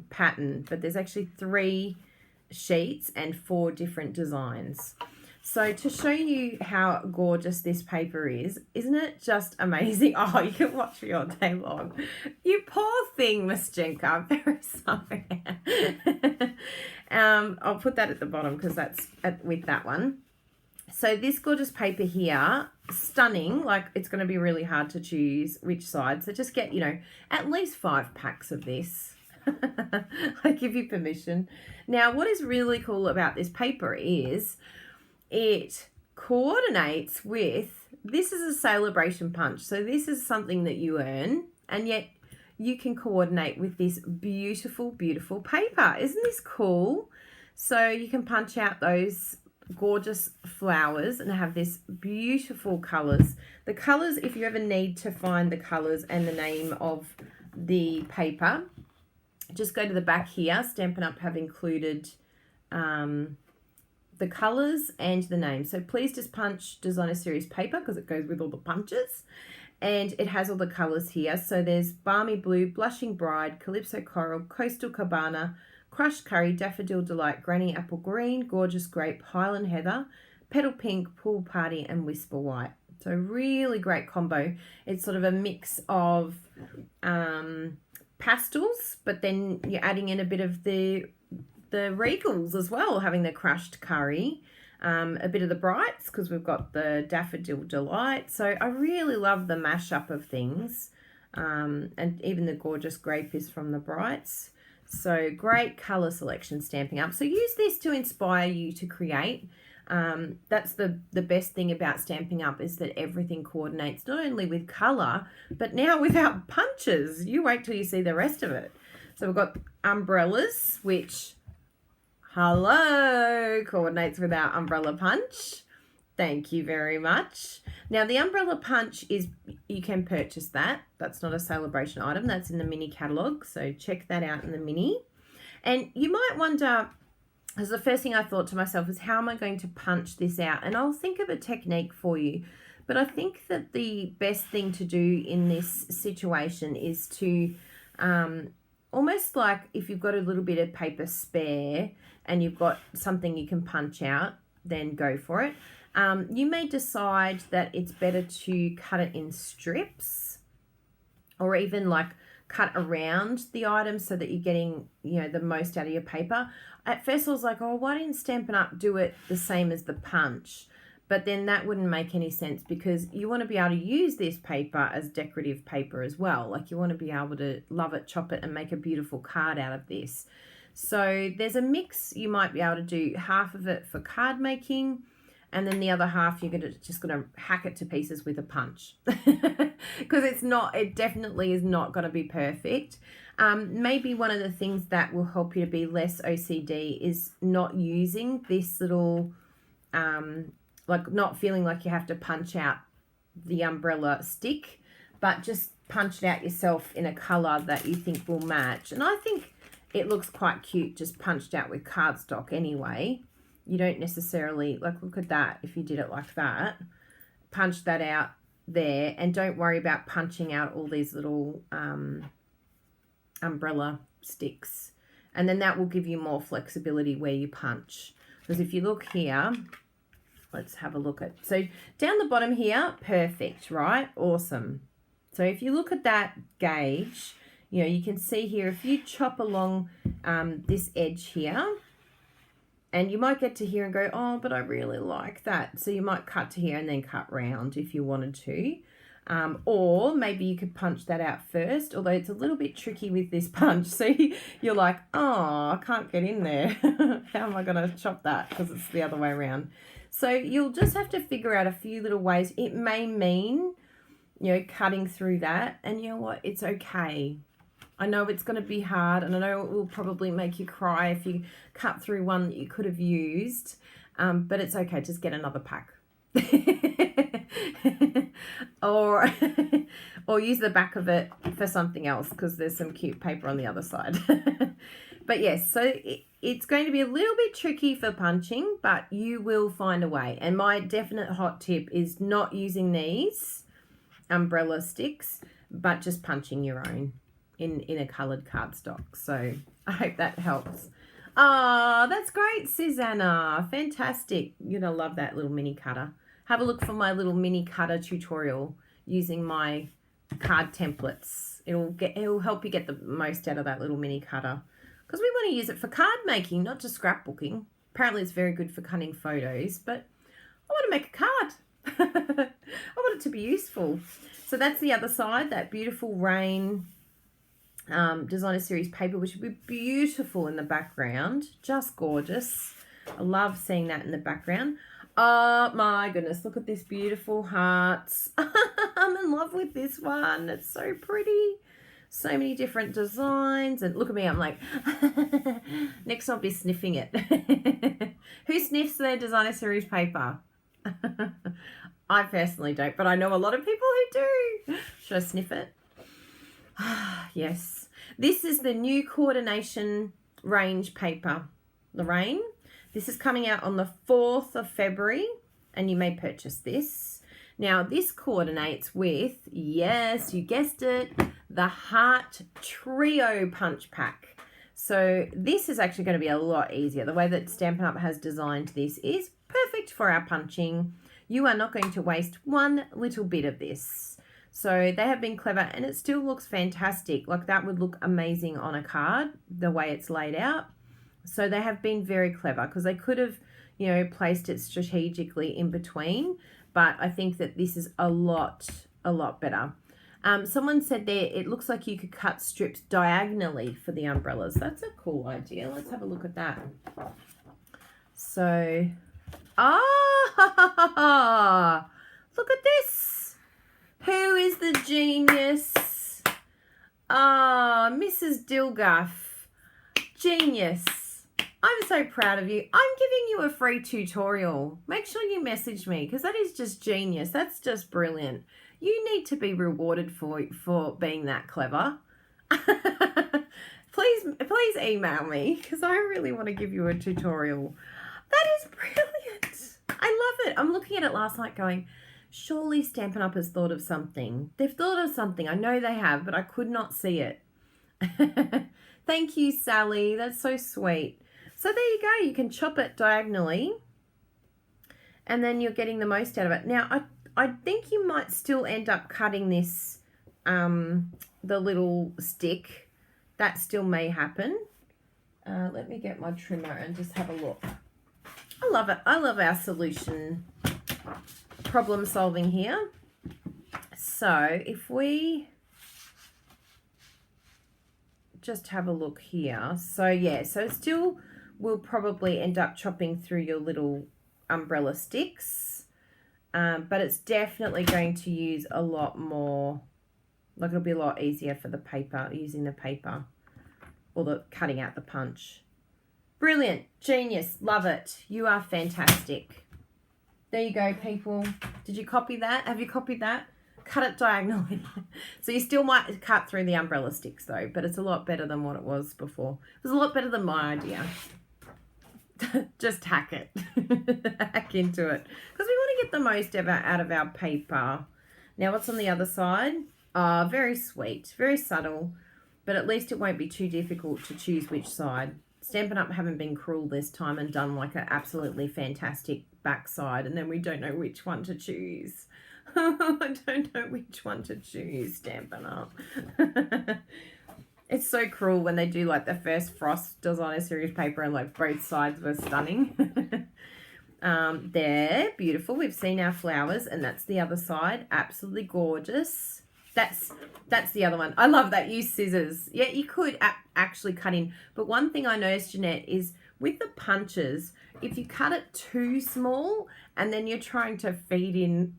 pattern. But there's actually 3 sheets and 4 different designs. So to show you how gorgeous this paper is, isn't it just amazing? Oh, you can watch me all day long. You poor thing, Miss Jenka. I'm very sorry. I'll put that at the bottom because that's with that one. So this gorgeous paper here, stunning. Like, it's going to be really hard to choose which side. So just get, you know, at least 5 packs of this. I give you permission. Now, what is really cool about this paper is it coordinates with, this is a celebration punch. So this is something that you earn, and yet you can coordinate with this beautiful, beautiful paper. Isn't this cool? So you can punch out those gorgeous flowers and have this beautiful colors. The colors, if you ever need to find the colors and the name of the paper, just go to the back here. Stampin' Up! Have included the colors and the name. So please just punch designer series paper because it goes with all the punches. And it has all the colors here. So there's Balmy Blue, Blushing Bride, Calypso Coral, Coastal Cabana, Crushed Curry, Daffodil Delight, Granny Apple Green, Gorgeous Grape, Highland Heather, Petal Pink, Pool Party, and Whisper White. So really great combo. It's sort of a mix of pastels, but then you're adding in a bit of the regals as well, having the crushed curry, a bit of the brights because we've got the Daffodil Delight. So I really love the mashup of things, and even the Gorgeous Grape is from the brights. So great colour selection Stampin' Up! So use this to inspire you to create. That's the best thing about Stampin' Up! Is that everything coordinates not only with colour, but now with our punches. You wait till you see the rest of it. So we've got umbrellas, which, hello, coordinates with our umbrella punch. Thank you very much. Now the umbrella punch is, you can purchase that. That's not a celebration item. That's in the mini catalogue. So check that out in the mini. And you might wonder, because the first thing I thought to myself is, how am I going to punch this out? And I'll think of a technique for you. But I think that the best thing to do in this situation is to almost like if you've got a little bit of paper spare and you've got something you can punch out, then go for it. You may decide that it's better to cut it in strips, or even like cut around the item so that you're getting, you know, the most out of your paper. At first I was like, oh, why didn't Stampin' Up! Do it the same as the punch? But then that wouldn't make any sense, because you want to be able to use this paper as decorative paper as well. Like, you want to be able to love it, chop it, and make a beautiful card out of this. So there's a mix. You might be able to do half of it for card making, and then the other half you're just gonna hack it to pieces with a punch, because it definitely is not going to be perfect. Maybe one of the things that will help you to be less OCD is not using this little, like not feeling like you have to punch out the umbrella stick, but just punch it out yourself in a colour that you think will match. And I think it looks quite cute just punched out with cardstock anyway. You don't necessarily, like, look at that. If you did it like that, punch that out there, and don't worry about punching out all these little umbrella sticks. And then that will give you more flexibility where you punch. Because if you look here, let's have a look at, so down the bottom here, perfect, right? Awesome. So if you look at that gauge, you know, you can see here, if you chop along this edge here, and you might get to here and go, oh, but I really like that. So you might cut to here and then cut round if you wanted to. Or maybe you could punch that out first, although it's a little bit tricky with this punch. So you're like, oh, I can't get in there. How am I going to chop that? Because it's the other way around. So you'll just have to figure out a few little ways. It may mean, you know, cutting through that. And you know what? It's okay. I know it's going to be hard, and I know it will probably make you cry if you cut through one that you could have used, but it's okay. Just get another pack. or use the back of it for something else, because there's some cute paper on the other side. But yes, so it's going to be a little bit tricky for punching, but you will find a way. And my definite hot tip is not using these umbrella sticks, but just punching your own in a coloured cardstock. So I hope that helps. Oh, that's great, Susanna. Fantastic. You're going to love that little mini cutter. Have a look for my little mini cutter tutorial using my card templates. It'll help you get the most out of that little mini cutter, because we want to use it for card making, not just scrapbooking. Apparently it's very good for cutting photos, but I want to make a card. I want it to be useful. So that's the other side, that beautiful rain designer series paper, which would be beautiful in the background. Just gorgeous. I love seeing that in the background. Oh my goodness, look at this beautiful hearts. I'm in love with this one. It's so pretty. So many different designs. And look at me, I'm like, next I'll be sniffing it. Who sniffs their designer series paper? I personally don't, but I know a lot of people who do. Should I sniff it? Yes. This is the new Co-ordination range paper, Lorraine. This is coming out on the 4th of February, and you may purchase this. Now, this coordinates with, yes, you guessed it, the Heart Trio Punch Pack. So this is actually going to be a lot easier. The way that Stampin' Up! Has designed this is perfect for our punching. You are not going to waste one little bit of this. So they have been clever, and it still looks fantastic. Like that would look amazing on a card, the way it's laid out. So they have been very clever, because they could have, you know, placed it strategically in between. But I think that this is a lot better. Someone said there, it looks like you could cut strips diagonally for the umbrellas. That's a cool idea. Let's have a look at that. So, look at this. Who is the genius? Mrs. Dilguff. Genius. I'm so proud of you. I'm giving you a free tutorial. Make sure you message me, because that is just genius. That's just brilliant. You need to be rewarded for being that clever. Please email me, because I really want to give you a tutorial. That is brilliant. I love it. I'm looking at it last night going, surely Stampin' Up! Has thought of something. They've thought of something. I know they have, but I could not see it. Thank you, Sally. That's so sweet. So there you go. You can chop it diagonally, and then you're getting the most out of it. Now, I think you might still end up cutting this, the little stick. That still may happen. Let me get my trimmer and just have a look. I love it. I love our solution problem solving here. So if we just have a look here. So yeah, so still we'll probably end up chopping through your little umbrella sticks. But it's definitely going to use a lot more, like it'll be a lot easier for the paper, using the paper, or the cutting out the punch. Brilliant. Genius. Love it. You are fantastic. There you go, people. Did you copy that? Have you copied that? Cut it diagonally. So you still might cut through the umbrella sticks though, but it's a lot better than what it was before. It was a lot better than my idea. Just hack it. Hack into it. Because we want to get the most out of our paper. Now what's on the other side? Very sweet. Very subtle. But at least it won't be too difficult to choose which side. Stampin' Up! Haven't been cruel this time and done like an absolutely fantastic backside, and then we don't know which one to choose. I don't know which one to choose, Stampin' Up! It's so cruel when they do like the first Frost designer series paper and like both sides were stunning. There, beautiful. We've seen our flowers, and that's the other side. Absolutely gorgeous. That's the other one. I love that. Use scissors. Yeah, you could actually cut in. But one thing I noticed, Jeanette, is with the punches, if you cut it too small and then you're trying to feed in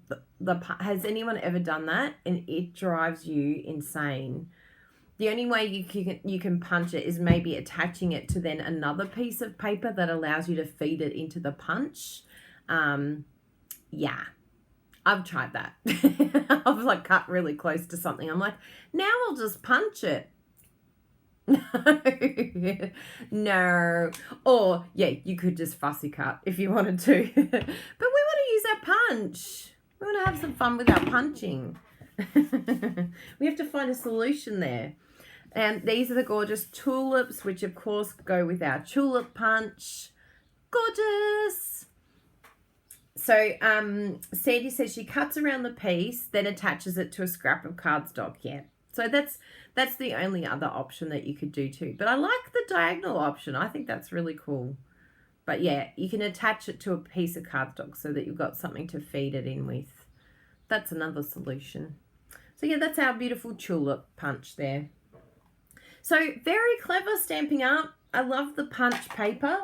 has anyone ever done that? And it drives you insane. The only way you can punch it is maybe attaching it to then another piece of paper that allows you to feed it into the punch. Yeah. I've tried that. I've like cut really close to something. I'm like, now I'll just punch it. No. Or, yeah, you could just fussy cut if you wanted to. But we want to use our punch. We want to have some fun with our punching. We have to find a solution there. And these are the gorgeous tulips, which of course go with our Tulip Punch. Gorgeous. So Sandy says she cuts around the piece, then attaches it to a scrap of cardstock. Yeah. So that's the only other option that you could do too. But I like the diagonal option. I think that's really cool. But yeah, you can attach it to a piece of cardstock so that you've got something to feed it in with. That's another solution. So yeah, that's our beautiful tulip punch there. So very clever Stampin' Up. I love the punch paper.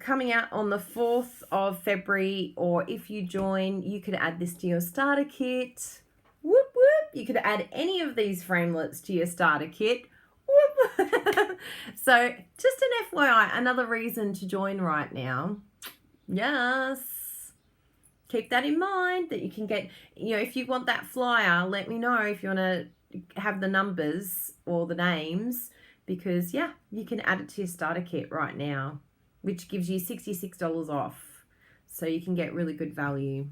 Coming out on the 4th of February, or if you join, you could add this to your starter kit. Whoop whoop. You could add any of these framelits to your starter kit. Whoop. So just an FYI, another reason to join right now. Yes. Keep that in mind, that you can get, if you want that flyer, let me know if you want to have the numbers or the names, because yeah, you can add it to your starter kit right now, which gives you $66 off. So you can get really good value.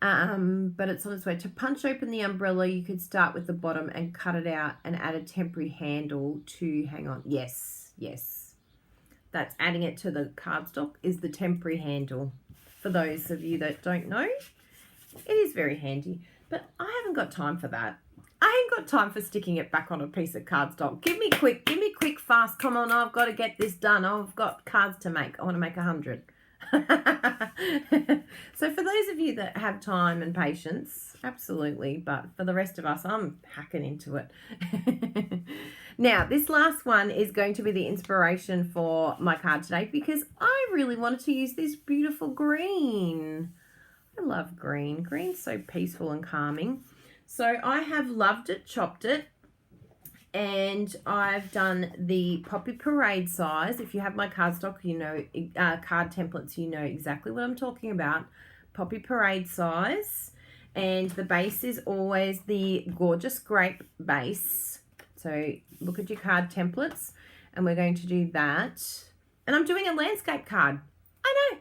But it's on its way. To punch open the umbrella, you could start with the bottom and cut it out and add a temporary handle to hang on. Yes, yes. That's adding it to the cardstock is the temporary handle. For those of you that don't know, it is very handy. But I haven't got time for that. I ain't got time for sticking it back on a piece of cardstock. Give me quick, fast. Come on, I've got to get this done. I've got cards to make. I want to make 100. So for those of you that have time and patience, absolutely. But for the rest of us, I'm hacking into it. Now, this last one is going to be the inspiration for my card today, because I really wanted to use this beautiful green. I love green. Green's so peaceful and calming. So I have loved it, chopped it, and I've done the Poppy Parade size. If you have my cardstock, card templates, you know exactly what I'm talking about. Poppy Parade size. And the base is always the Gorgeous Grape base. So look at your card templates, and we're going to do that. And I'm doing a landscape card. I know.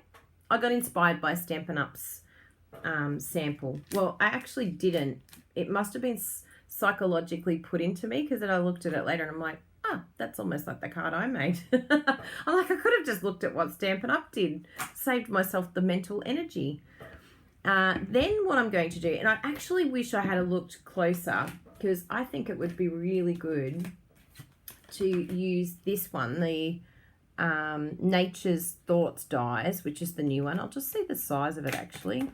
I got inspired by Stampin' Up's sample. Well, I actually didn't. It must have been psychologically put into me, because then I looked at it later and I'm like, that's almost like the card I made. I'm like, I could have just looked at what Stampin' Up did, saved myself the mental energy. Then what I'm going to do, and I actually wish I had looked closer, because I think it would be really good to use this one, the Nature's Thoughts dies, which is the new one. I'll just see the size of it actually,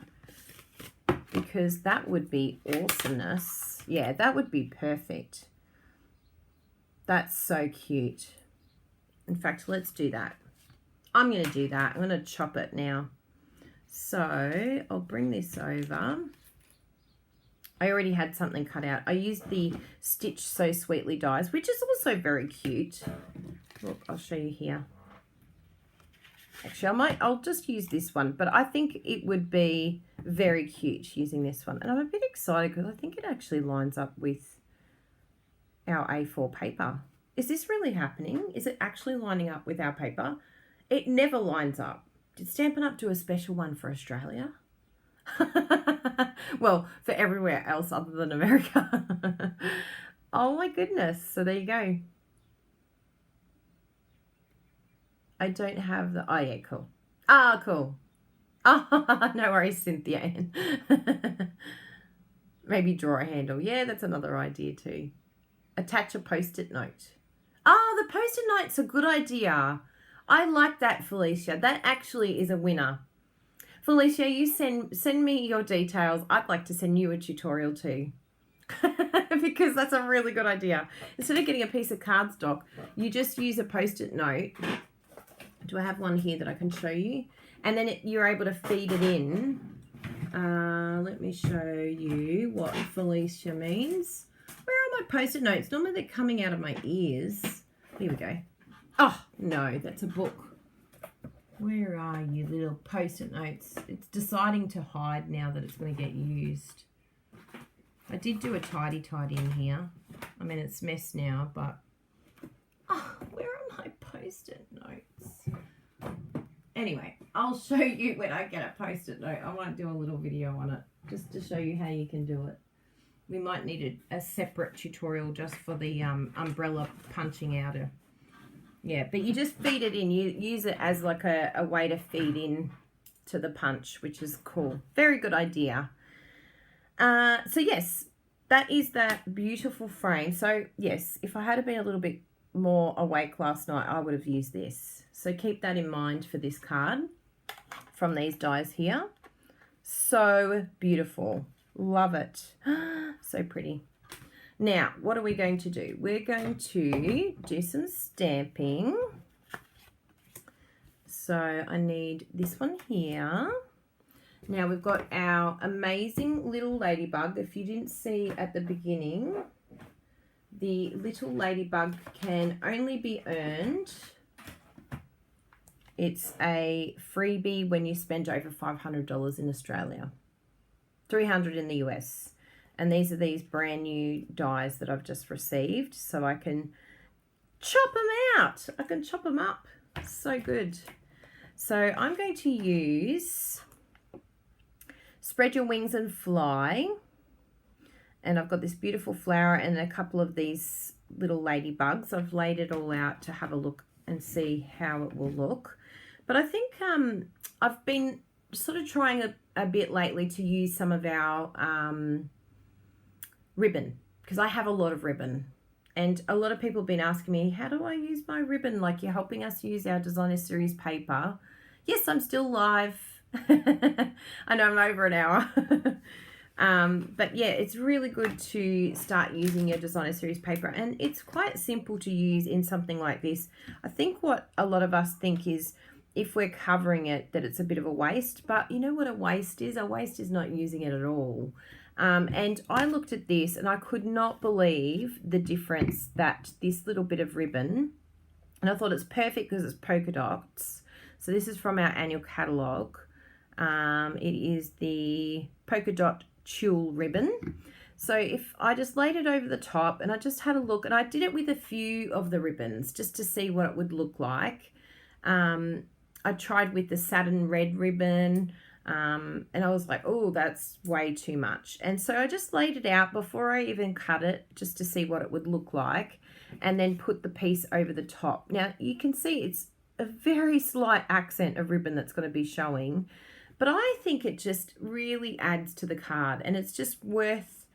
because that would be awesomeness. Yeah, that would be perfect. That's so cute. In fact, let's do that. I'm going to do that. I'm going to chop it now. So I'll bring this over. I already had something cut out. I used the Stitch So Sweetly dies, which is also very cute. Look, I'll show you here. Actually, I'll just use this one, but I think it would be very cute using this one. And I'm a bit excited because I think it actually lines up with our A4 paper. Is this really happening? Is it actually lining up with our paper? It never lines up. Did Stampin' Up do a special one for Australia? Well, for everywhere else other than America. Oh my goodness. So there you go. I don't have the, oh yeah, cool. Ah, cool. Oh, no worries, Cynthia. Maybe draw a handle. Yeah, that's another idea too. Attach a Post-it note. Oh, the Post-it note's a good idea. I like that, Felicia. That actually is a winner. Felicia, you send me your details. I'd like to send you a tutorial too. Because that's a really good idea. Instead of getting a piece of cardstock, you just use a Post-it note. Do I have one here that I can show you? And then you're able to feed it in. Let me show you what Felicia means. Where are my Post-it notes? Normally they're coming out of my ears. Here we go. Oh, no, that's a book. Where are you, little Post-it notes? It's deciding to hide now that it's going to get used. I did do a tidy in here. I mean, it's messed now, but... Oh, where are my Post-it notes? Anyway, I'll show you when I get a Post-it note. I might do a little video on it just to show you how you can do it. We might need a separate tutorial just for the umbrella punching out. Yeah, but you just feed it in. You use it as like a way to feed in to the punch, which is cool. Very good idea. So yes, that is that beautiful frame. So yes, if I had been a little bit more awake last night, I would have used this. So keep that in mind for this card from these dies here. So beautiful. Love it. So pretty. Now, what are we going to do? We're going to do some stamping. So I need this one here. Now we've got our amazing little ladybug. If you didn't see at the beginning, the little ladybug can only be earned. It's a freebie when you spend over $500 in Australia, $300 in the US. And these are these brand new dies that I've just received, so I can chop them out. I can chop them up. So good. So I'm going to use Spread Your Wings and Fly. And I've got this beautiful flower and a couple of these little ladybugs. I've laid it all out to have a look and see how it will look. But I think I've been sort of trying a bit lately to use some of our ribbon, because I have a lot of ribbon. And a lot of people have been asking me, how do I use my ribbon? Like, you're helping us use our designer series paper. Yes, I'm still live. I know I'm over an hour. But yeah, it's really good to start using your designer series paper, and it's quite simple to use in something like this. I think what a lot of us think is if we're covering it that it's a bit of a waste, but you know what a waste is? A waste is not using it at all. And I looked at this and I could not believe the difference that this little bit of ribbon, and I thought it's perfect because it's polka dots. So this is from our annual catalogue. It is the polka dot tulle ribbon. So if I just laid it over the top and I just had a look, and I did it with a few of the ribbons just to see what it would look like. I tried with the satin red ribbon, and I was like, oh, that's way too much. And so I just laid it out before I even cut it just to see what it would look like, and then put the piece over the top. Now you can see it's a very slight accent of ribbon that's going to be showing, but I think it just really adds to the card, and it's just worth,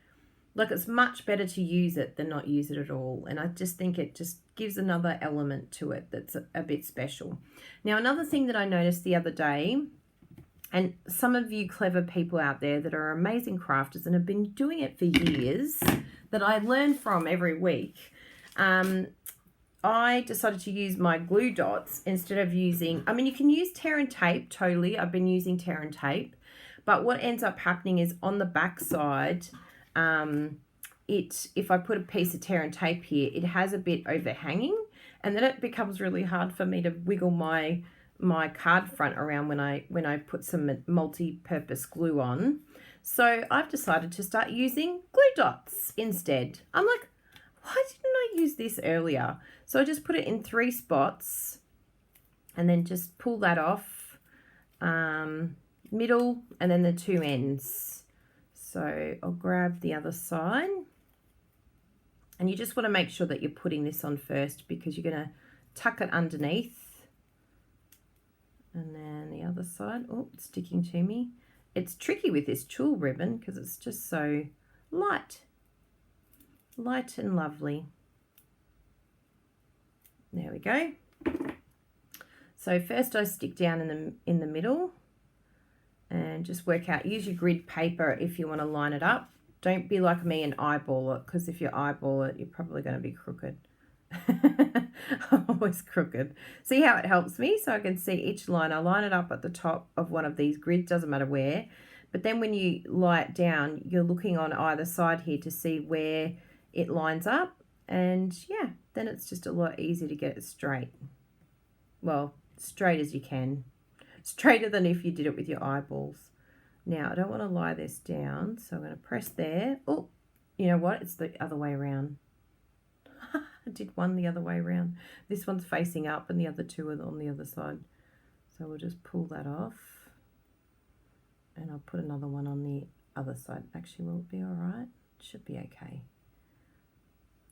like, it's much better to use it than not use it at all. And I just think it just gives another element to it that's a bit special. Now, another thing that I noticed the other day, and some of you clever people out there that are amazing crafters and have been doing it for years, that I learn from every week, I decided to use my glue dots instead of using, I mean, you can use tear and tape, totally. I've been using tear and tape, but what ends up happening is on the back side, if I put a piece of tear and tape here, it has a bit overhanging, and then it becomes really hard for me to wiggle my card front around when I put some multi-purpose glue on. So I've decided to start using glue dots instead. I'm like, why didn't I use this earlier? So I just put it in 3 spots and then just pull that off, middle, and then the 2 ends. So I'll grab the other side, and you just want to make sure that you're putting this on first because you're going to tuck it underneath. And then the other side, oh, it's sticking to me. It's tricky with this tulle ribbon because it's just so light and lovely. There we go. So first I stick down in the middle and just work out, use your grid paper if you want to line it up. Don't be like me and eyeball it, because if you eyeball it, you're probably going to be crooked. I'm always crooked. See how it helps me? So I can see each line. I line it up at the top of one of these grids, doesn't matter where. But then when you lie it down, you're looking on either side here to see where it lines up. And yeah, then it's just a lot easier to get it straight. Well, straight as you can. Straighter than if you did it with your eyeballs. Now, I don't want to lie this down, so I'm going to press there. Oh, you know what? It's the other way around. I did one the other way around. This one's facing up and the other 2 are on the other side. So we'll just pull that off. And I'll put another one on the other side. Actually, will it be all right? It should be okay.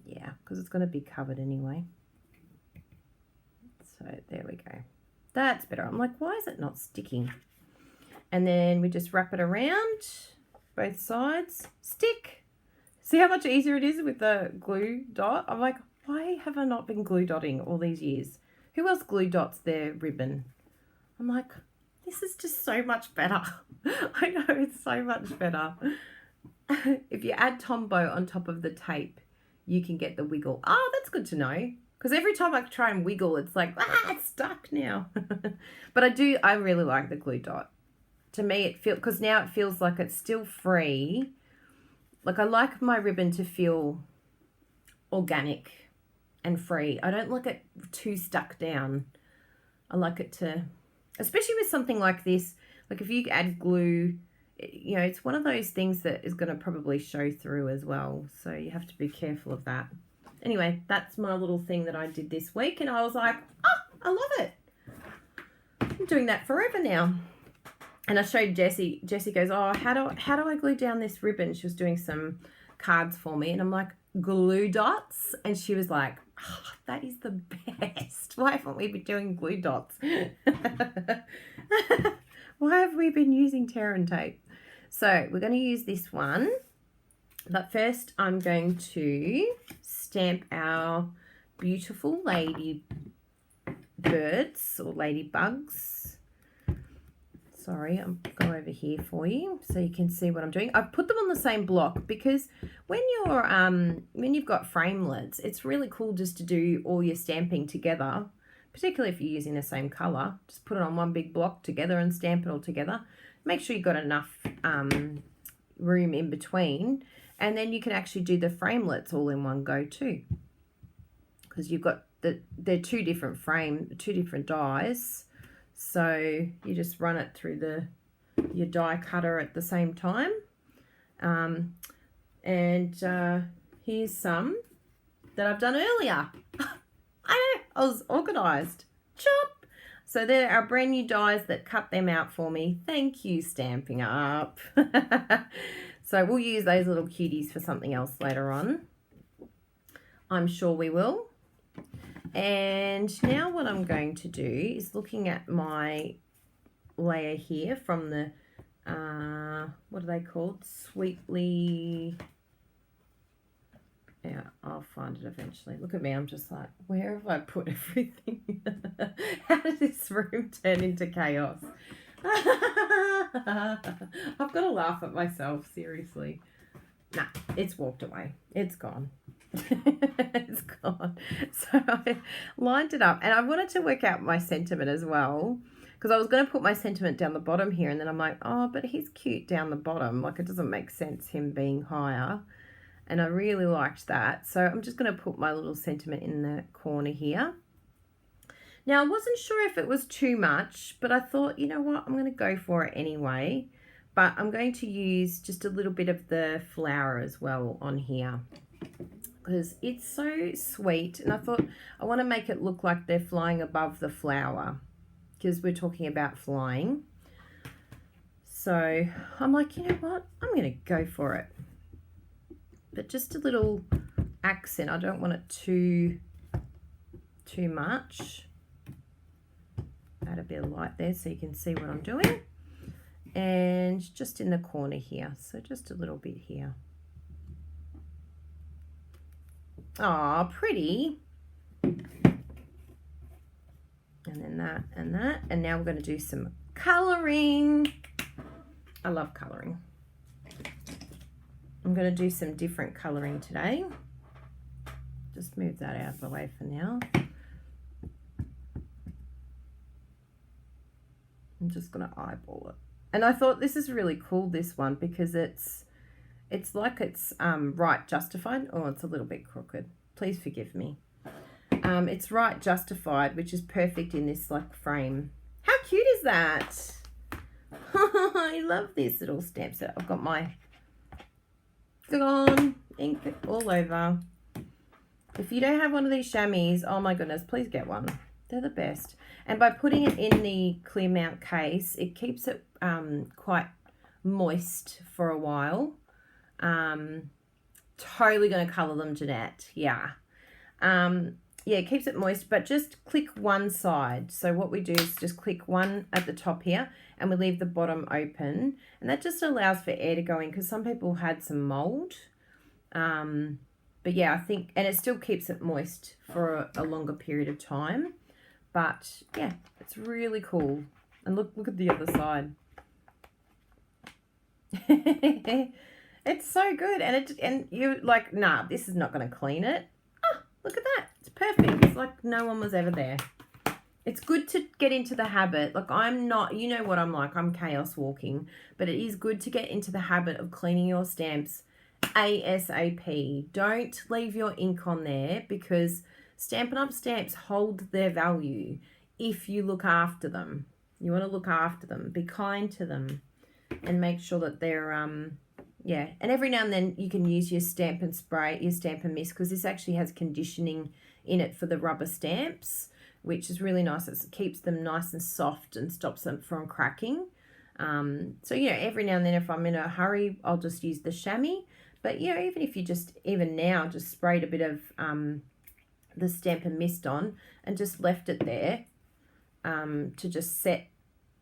Yeah, because it's going to be covered anyway. So there we go. That's better. I'm like, why is it not sticking? And then we just wrap it around both sides. Stick. See how much easier it is with the glue dot? I'm like, why have I not been glue dotting all these years? Who else glue dots their ribbon? I'm like, this is just so much better. I know, it's so much better. If you add Tombow on top of the tape, you can get the wiggle. Oh, that's good to know. Because every time I try and wiggle, it's like, it's stuck now. But I really like the glue dot. To me, it feels, because now it feels like it's still free. Like, I like my ribbon to feel organic and free. I don't like it too stuck down. I like it to, especially with something like this, like if you add glue, you know, it's one of those things that is going to probably show through as well. So you have to be careful of that. Anyway, that's my little thing that I did this week, and I was like, I love it. I'm doing that forever now. And I showed Jessie. Jessie goes, oh, how do I glue down this ribbon? She was doing some cards for me, and I'm like, glue dots? And she was like, oh, that is the best. Why haven't we been doing glue dots? Why have we been using tear and tape? So we're going to use this one. But first I'm going to stamp our beautiful lady birds or ladybugs. Sorry, I'll go over here for you so you can see what I'm doing. I've put them on the same block because when you've got framelits, it's really cool just to do all your stamping together, particularly if you're using the same color. Just put it on one big block together and stamp it all together. Make sure you've got enough room in between, and then you can actually do the framelits all in one go too, because you've got they're two different dies. So you just run it through your die cutter at the same time. Here's some that I've done earlier. I was organised. Chop! So they're our brand new dies that cut them out for me. Thank you, Stamping Up. So we'll use those little cuties for something else later on. I'm sure we will. And now what I'm going to do is looking at my layer here from the, what are they called? Sweetly, yeah, I'll find it eventually. Look at me, I'm just like, where have I put everything? How did this room turn into chaos? I've got to laugh at myself, seriously. Nah, it's walked away. It's gone. It's gone. So I lined it up, and I wanted to work out my sentiment as well, because I was going to put my sentiment down the bottom here, and then I'm like, oh, but he's cute down the bottom. Like, it doesn't make sense him being higher. And I really liked that. So I'm just going to put my little sentiment in the corner here. Now, I wasn't sure if it was too much, but I thought, you know what, I'm going to go for it anyway. But I'm going to use just a little bit of the flower as well on here, because it's so sweet, and I thought I want to make it look like they're flying above the flower, because we're talking about flying. So I'm like, you know what, I'm going to go for it. But just a little accent. I don't want it too much. Add a bit of light there so you can see what I'm doing. And just in the corner here, so just a little bit here. Oh, pretty. And then that and that. And now we're going to do some colouring. I love colouring. I'm going to do some different colouring today. Just move that out of the way for now. I'm just going to eyeball it. And I thought this is really cool, this one, because it's like it's right justified. Oh, it's a little bit crooked. Please forgive me. It's right justified, which is perfect in this like frame. How cute is that? I love this little stamp set. I've got my gone ink all over. If you don't have one of these chamois, oh my goodness, please get one. They're the best. And by putting it in the clear mount case, it keeps it quite moist for a while. Totally going to colour them, Jeanette. Yeah. Yeah, it keeps it moist, but just click one side. So what we do is just click one at the top here, and we leave the bottom open. And that just allows for air to go in, because some people had some mould. But But yeah, I think, and it still keeps it moist for a longer period of time. But yeah, it's really cool. And look at the other side. It's so good. And you're like, nah, this is not going to clean it. Oh, look at that. It's perfect. It's like no one was ever there. It's good to get into the habit. Like, I'm not, you know what I'm like. I'm chaos walking. But it is good to get into the habit of cleaning your stamps ASAP. Don't leave your ink on there, because Stampin' Up! Stamps hold their value if you look after them. You want to look after them. Be kind to them. And make sure that they're, yeah. And every now and then you can use your stamp and spray, your stamp and mist, because this actually has conditioning in it for the rubber stamps, which is really nice. It keeps them nice and soft and stops them from cracking. So, you know, every now and then if I'm in a hurry, I'll just use the chamois. But, you know, even if you even now just sprayed a bit of the stamp and mist on and just left it there to just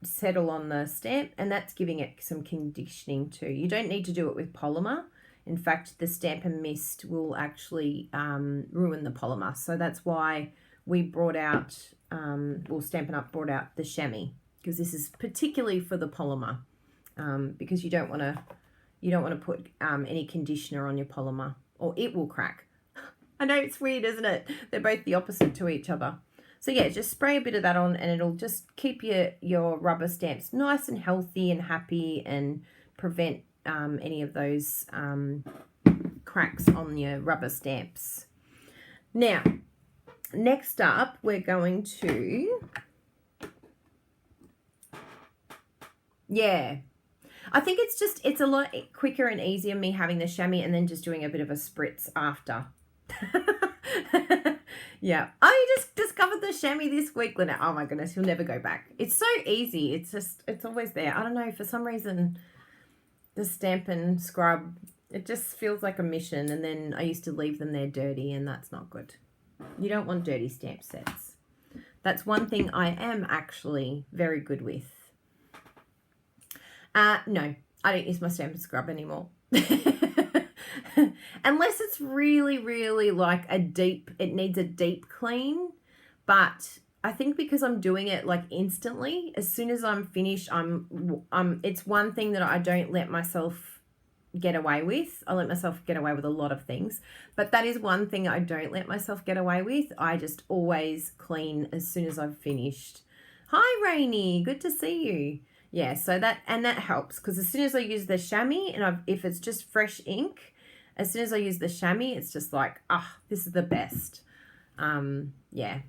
settle on the stamp, and that's giving it some conditioning too. You don't need to do it with polymer. In fact, the stamp and mist will actually ruin the polymer. So that's why we brought out, Stampin' Up! Brought out the chamois, because this is particularly for the polymer, because you don't want to put any conditioner on your polymer, or it will crack. I know, it's weird, isn't it? They're both the opposite to each other. So yeah, just spray a bit of that on, and it'll just keep your rubber stamps nice and healthy and happy, and prevent any of those cracks on your rubber stamps. Now, next up, we're going to, yeah, I think it's a lot quicker and easier me having the chamois and then just doing a bit of a spritz after. Yeah. Oh, you just discovered the chamois this week, Lynette. Oh my goodness, you'll never go back. It's so easy. It's always there. I don't know, for some reason, the Stampin' Scrub, it just feels like a mission. And then I used to leave them there dirty, and that's not good. You don't want dirty stamp sets. That's one thing I am actually very good with. No, I don't use my Stampin' Scrub anymore. Unless it's really, really like it needs a deep clean. But I think because I'm doing it like instantly, as soon as I'm finished, it's one thing that I don't let myself get away with. I let myself get away with a lot of things, but that is one thing I don't let myself get away with. I just always clean as soon as I've finished. Hi, Rainy, good to see you. Yeah, so that helps, because as soon as I use the chamois, and if it's just fresh ink, as soon as I use the chamois, it's just like, this is the best. Yeah.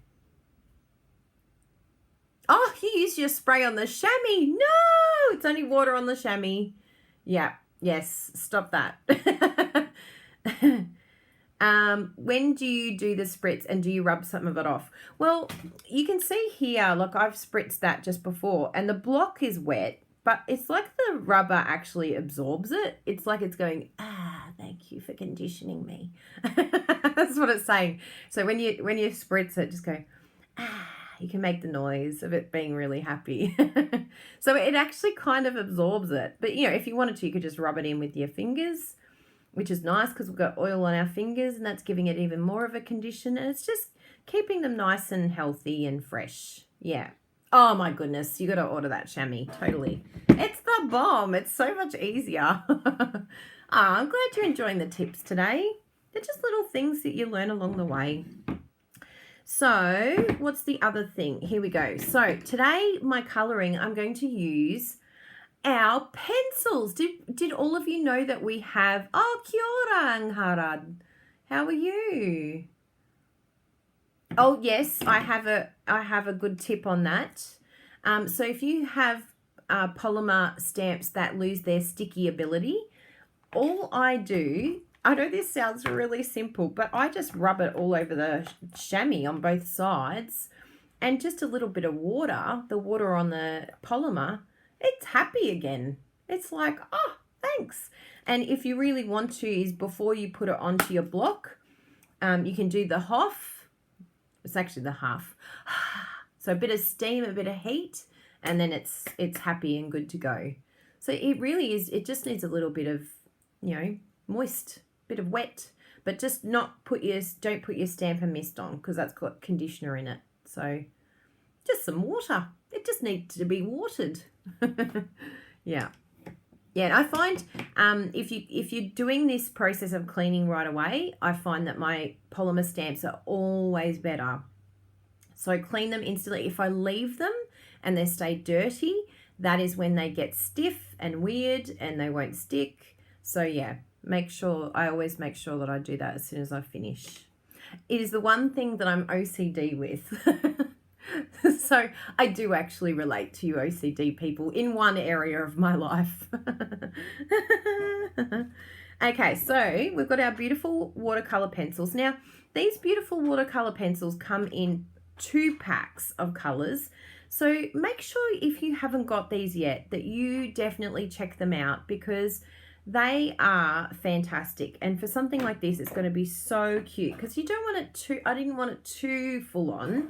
Oh, you used your spray on the chamois. No, it's only water on the chamois. Yeah, yes, stop that. When do you do the spritz, and do you rub some of it off? Well, you can see here, look, I've spritzed that just before, and the block is wet, but it's like the rubber actually absorbs it. It's like it's going, thank you for conditioning me. That's what it's saying. So when you spritz it, just go, you can make the noise of it being really happy. So it actually kind of absorbs it. But, you know, if you wanted to, you could just rub it in with your fingers, which is nice because we've got oil on our fingers, and that's giving it even more of a condition, and it's just keeping them nice and healthy and fresh. Yeah. Oh my goodness, you got to order that chamois, totally. It's the bomb. It's so much easier. I'm glad you're enjoying the tips today. They're just little things that you learn along the way. So what's the other thing? Here we go. So today, my colouring, I'm going to use our pencils. Did all of you know that we have, kia ora, Angharad. How are you? Oh yes, I have a good tip on that. So if you have polymer stamps that lose their sticky ability, all I do, I know this sounds really simple, but I just rub it all over the chamois on both sides, and just a little bit of water, the water on the polymer, it's happy again. It's like, thanks. And if you really want to, is before you put it onto your block, you can do the Hoff. It's actually the half. So a bit of steam, a bit of heat, and then it's happy and good to go. So it really is, it just needs a little bit of, moist, bit of wet. but just don't put your Stamper Mist on because that's got conditioner in it. So just some water. It just needs to be watered. Yeah. Yeah, I find if you're doing this process of cleaning right away, I find that my polymer stamps are always better. So clean them instantly. If I leave them and they stay dirty, that is when they get stiff and weird and they won't stick. So yeah, I always make sure that I do that as soon as I finish. It is the one thing that I'm OCD with. So I do actually relate to you OCD people in one area of my life. Okay, so we've got our beautiful watercolor pencils. Now, these beautiful watercolor pencils come in 2 packs of colors. So make sure if you haven't got these yet that you definitely check them out because they are fantastic. And for something like this, it's going to be so cute because you don't want it too, I didn't want it too full on.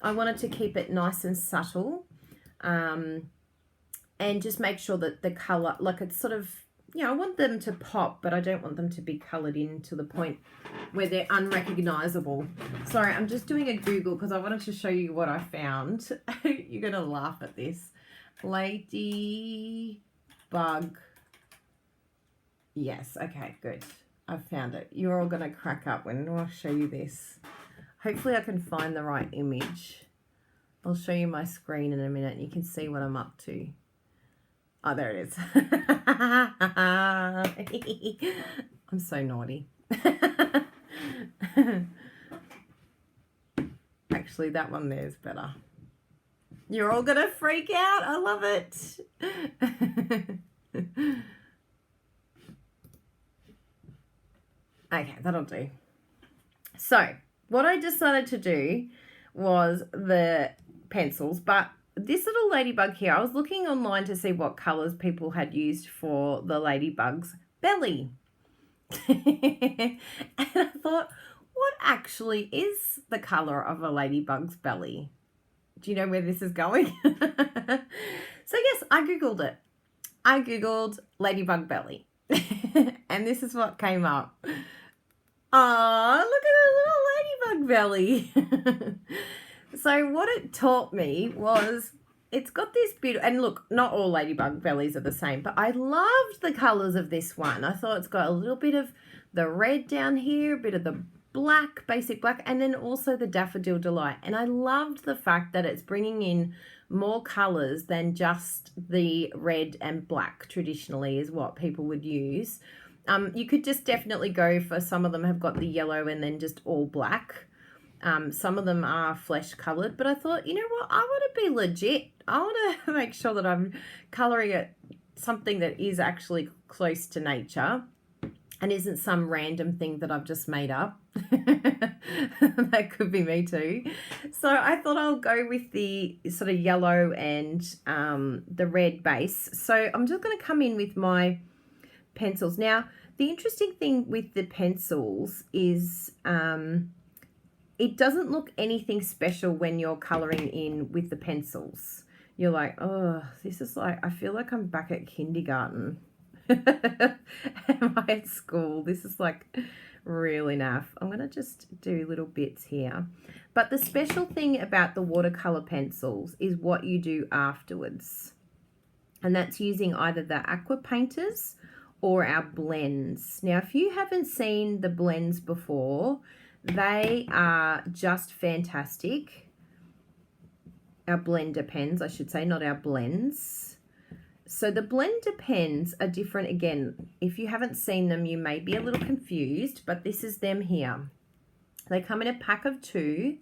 I wanted to keep it nice and subtle, and just make sure that the color, like it's sort of, I want them to pop, but I don't want them to be colored in to the point where they're unrecognizable. Sorry, I'm just doing a Google because I wanted to show you what I found. You're going to laugh at this. Ladybug. Yes, okay, good. I've found it. You're all going to crack up when I show you this. Hopefully I can find the right image. I'll show you my screen in a minute and you can see what I'm up to. Oh, there it is. I'm so naughty. Actually, that one there is better. You're all going to freak out. I love it. Okay, that'll do. So, what I decided to do was the pencils, but this little ladybug here, I was looking online to see what colours people had used for the ladybug's belly. And I thought, what actually is the colour of a ladybug's belly? Do you know where this is going? So yes, I Googled it. I Googled ladybug belly. And this is what came up. Oh, look at the little ladybug belly. So what it taught me was it's got this beautiful, and look, not all ladybug bellies are the same, but I loved the colours of this one. I thought it's got a little bit of the red down here, a bit of the black, basic black, and then also the Daffodil Delight. And I loved the fact that it's bringing in more colours than just the red and black traditionally is what people would use. You could just definitely go for, some of them have got the yellow and then just all black. Some of them are flesh coloured, but I thought, you know what, I want to be legit. I want to make sure that I'm colouring it something that is actually close to nature and isn't some random thing that I've just made up. That could be me too. So I thought I'll go with the sort of yellow and the red base. So I'm just going to come in with my pencils. Now, the interesting thing with the pencils is it doesn't look anything special when you're colouring in with the pencils. You're like, oh, this is like, I feel like I'm back at kindergarten. Am I at school? This is like really naff. I'm going to just do little bits here. But the special thing about the watercolour pencils is what you do afterwards. And that's using either the aqua painters or our blends. Now, if you haven't seen the blends before, they are just fantastic. Our blender pens, I should say, not our blends. So the blender pens are different again. If you haven't seen them, you may be a little confused, but this is them here. They come in a pack of 2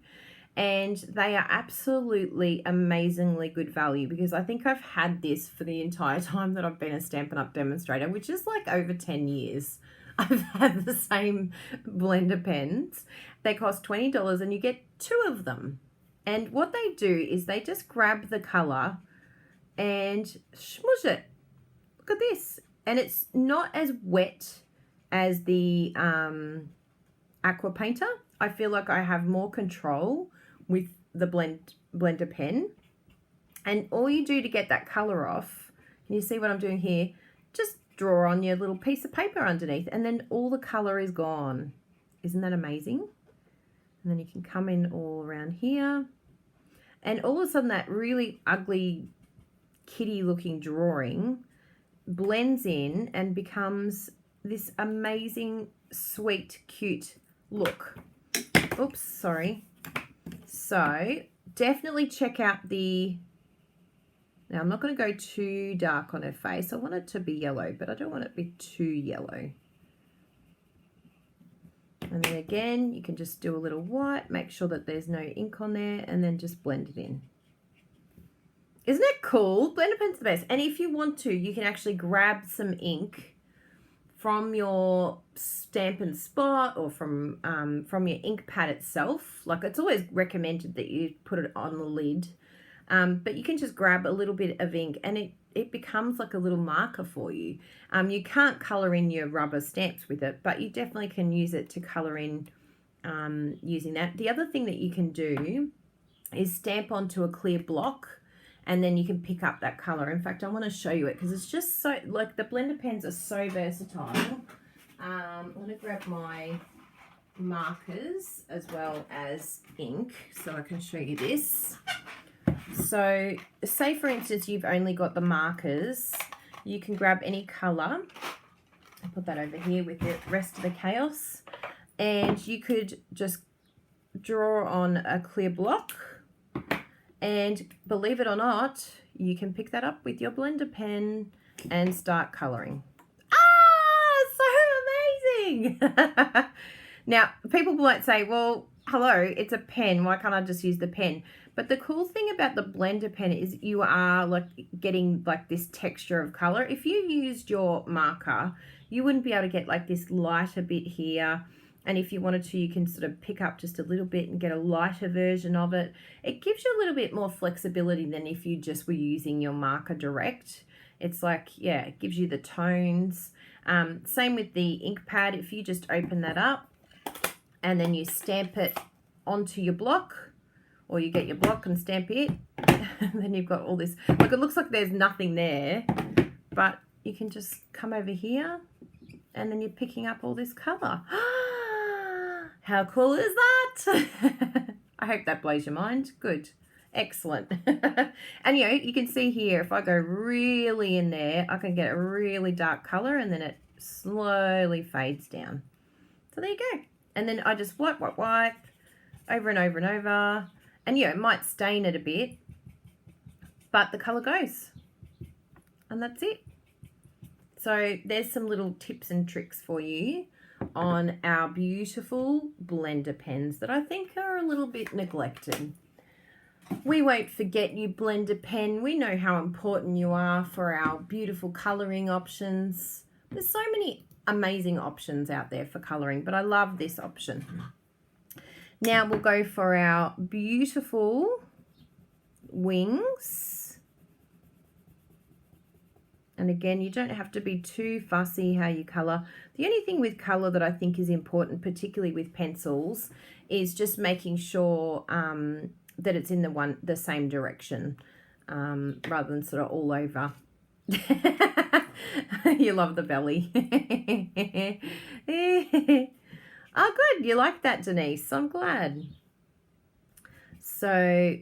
and they are absolutely amazingly good value because I think I've had this for the entire time that I've been a Stampin' Up! Demonstrator, which is like over 10 years. I've had the same blender pens. They cost $20 and you get 2 of them. And what they do is they just grab the colour and smoosh it. Look at this. And it's not as wet as the aqua painter. I feel like I have more control with the blender pen. And all you do to get that colour off, can you see what I'm doing here? Just draw on your little piece of paper underneath and then all the colour is gone. Isn't that amazing? And then you can come in all around here. And all of a sudden that really ugly kitty looking drawing blends in and becomes this amazing, sweet, cute look. Oops, sorry. So definitely check out the, now I'm not going to go too dark on her face. I want it to be yellow, but I don't want it to be too yellow. And then again, you can just do a little white, make sure that there's no ink on there, and then just blend it in. Isn't it cool? Blender pen's the best. And if you want to, you can actually grab some ink from your Stampin' Spot or from your ink pad itself. Like, it's always recommended that you put it on the lid. But you can just grab a little bit of ink and it becomes like a little marker for you. You can't colour in your rubber stamps with it, but you definitely can use it to colour in using that. The other thing that you can do is stamp onto a clear block, and then you can pick up that colour. In fact, I want to show you it because it's just so, like, the blender pens are so versatile. I'm going to grab my markers as well as ink so I can show you this. So say for instance you've only got the markers, you can grab any colour and put that over here with the rest of the chaos, and you could just draw on a clear block, and believe it or not, you can pick that up with your blender pen and start colouring. Ah, so amazing! Now, people might say, well, hello, it's a pen, why can't I just use the pen? But the cool thing about the blender pen is you are like getting like this texture of colour. If you used your marker, you wouldn't be able to get like this lighter bit here. And if you wanted to, you can sort of pick up just a little bit and get a lighter version of it. It gives you a little bit more flexibility than if you just were using your marker direct. It's like, yeah, it gives you the tones. Same with the ink pad. If you just open that up and then you stamp it onto your block, or you get your block and stamp it, and then you've got all this. Look, it looks like there's nothing there, but you can just come over here and then you're picking up all this colour. How cool is that? I hope that blows your mind. Good. Excellent. And you know, you can see here, if I go really in there, I can get a really dark colour and then it slowly fades down. So there you go. And then I just wipe over and over and over. And yeah, it might stain it a bit, but the colour goes. And that's it. So there's some little tips and tricks for you on our beautiful blender pens that I think are a little bit neglected. We won't forget you, blender pen. We know how important you are for our beautiful colouring options. There's so many amazing options out there for colouring, but I love this option. Now we'll go for our beautiful wings. And again, you don't have to be too fussy how you colour. The only thing with colour that I think is important, particularly with pencils, is just making sure that it's in the same direction, rather than sort of all over. You love the belly. Oh, good. You like that, Denise. I'm glad. So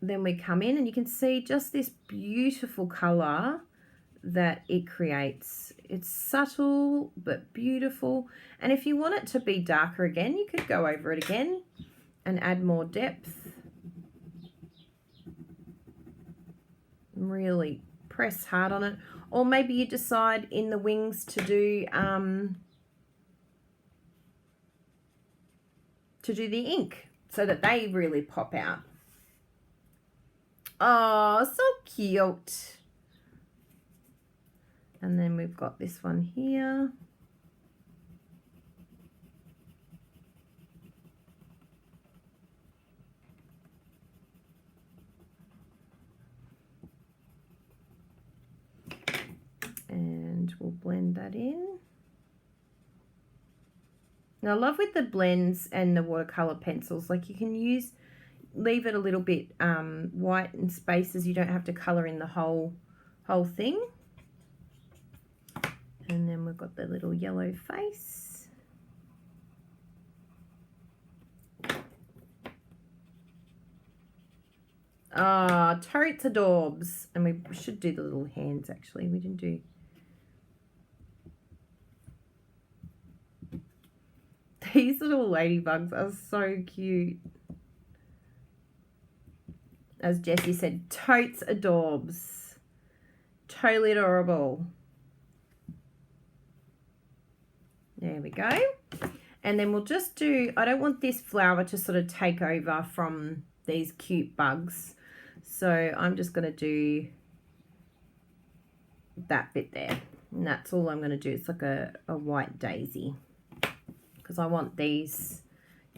then we come in and you can see just this beautiful colour that it creates. It's subtle but beautiful. And if you want it to be darker again, you could go over it again and add more depth. Really press hard on it. Or maybe you decide in the wings to do the ink so that they really pop out. Oh, so cute. And then we've got this one here. And we'll blend that in. Now I love with the blends and the watercolor pencils, like you can leave it a little bit white in spaces. You don't have to color in the whole thing. And then we've got the little yellow face. Ah, totes adorbs. And we should do the little hands, actually. We didn't do... These little ladybugs are so cute. As Jessie said, totes adorbs. Totally adorable. There we go. And then we'll just do, I don't want this flower to sort of take over from these cute bugs. So I'm just going to do that bit there. And that's all I'm going to do. It's like a white daisy. Because I want these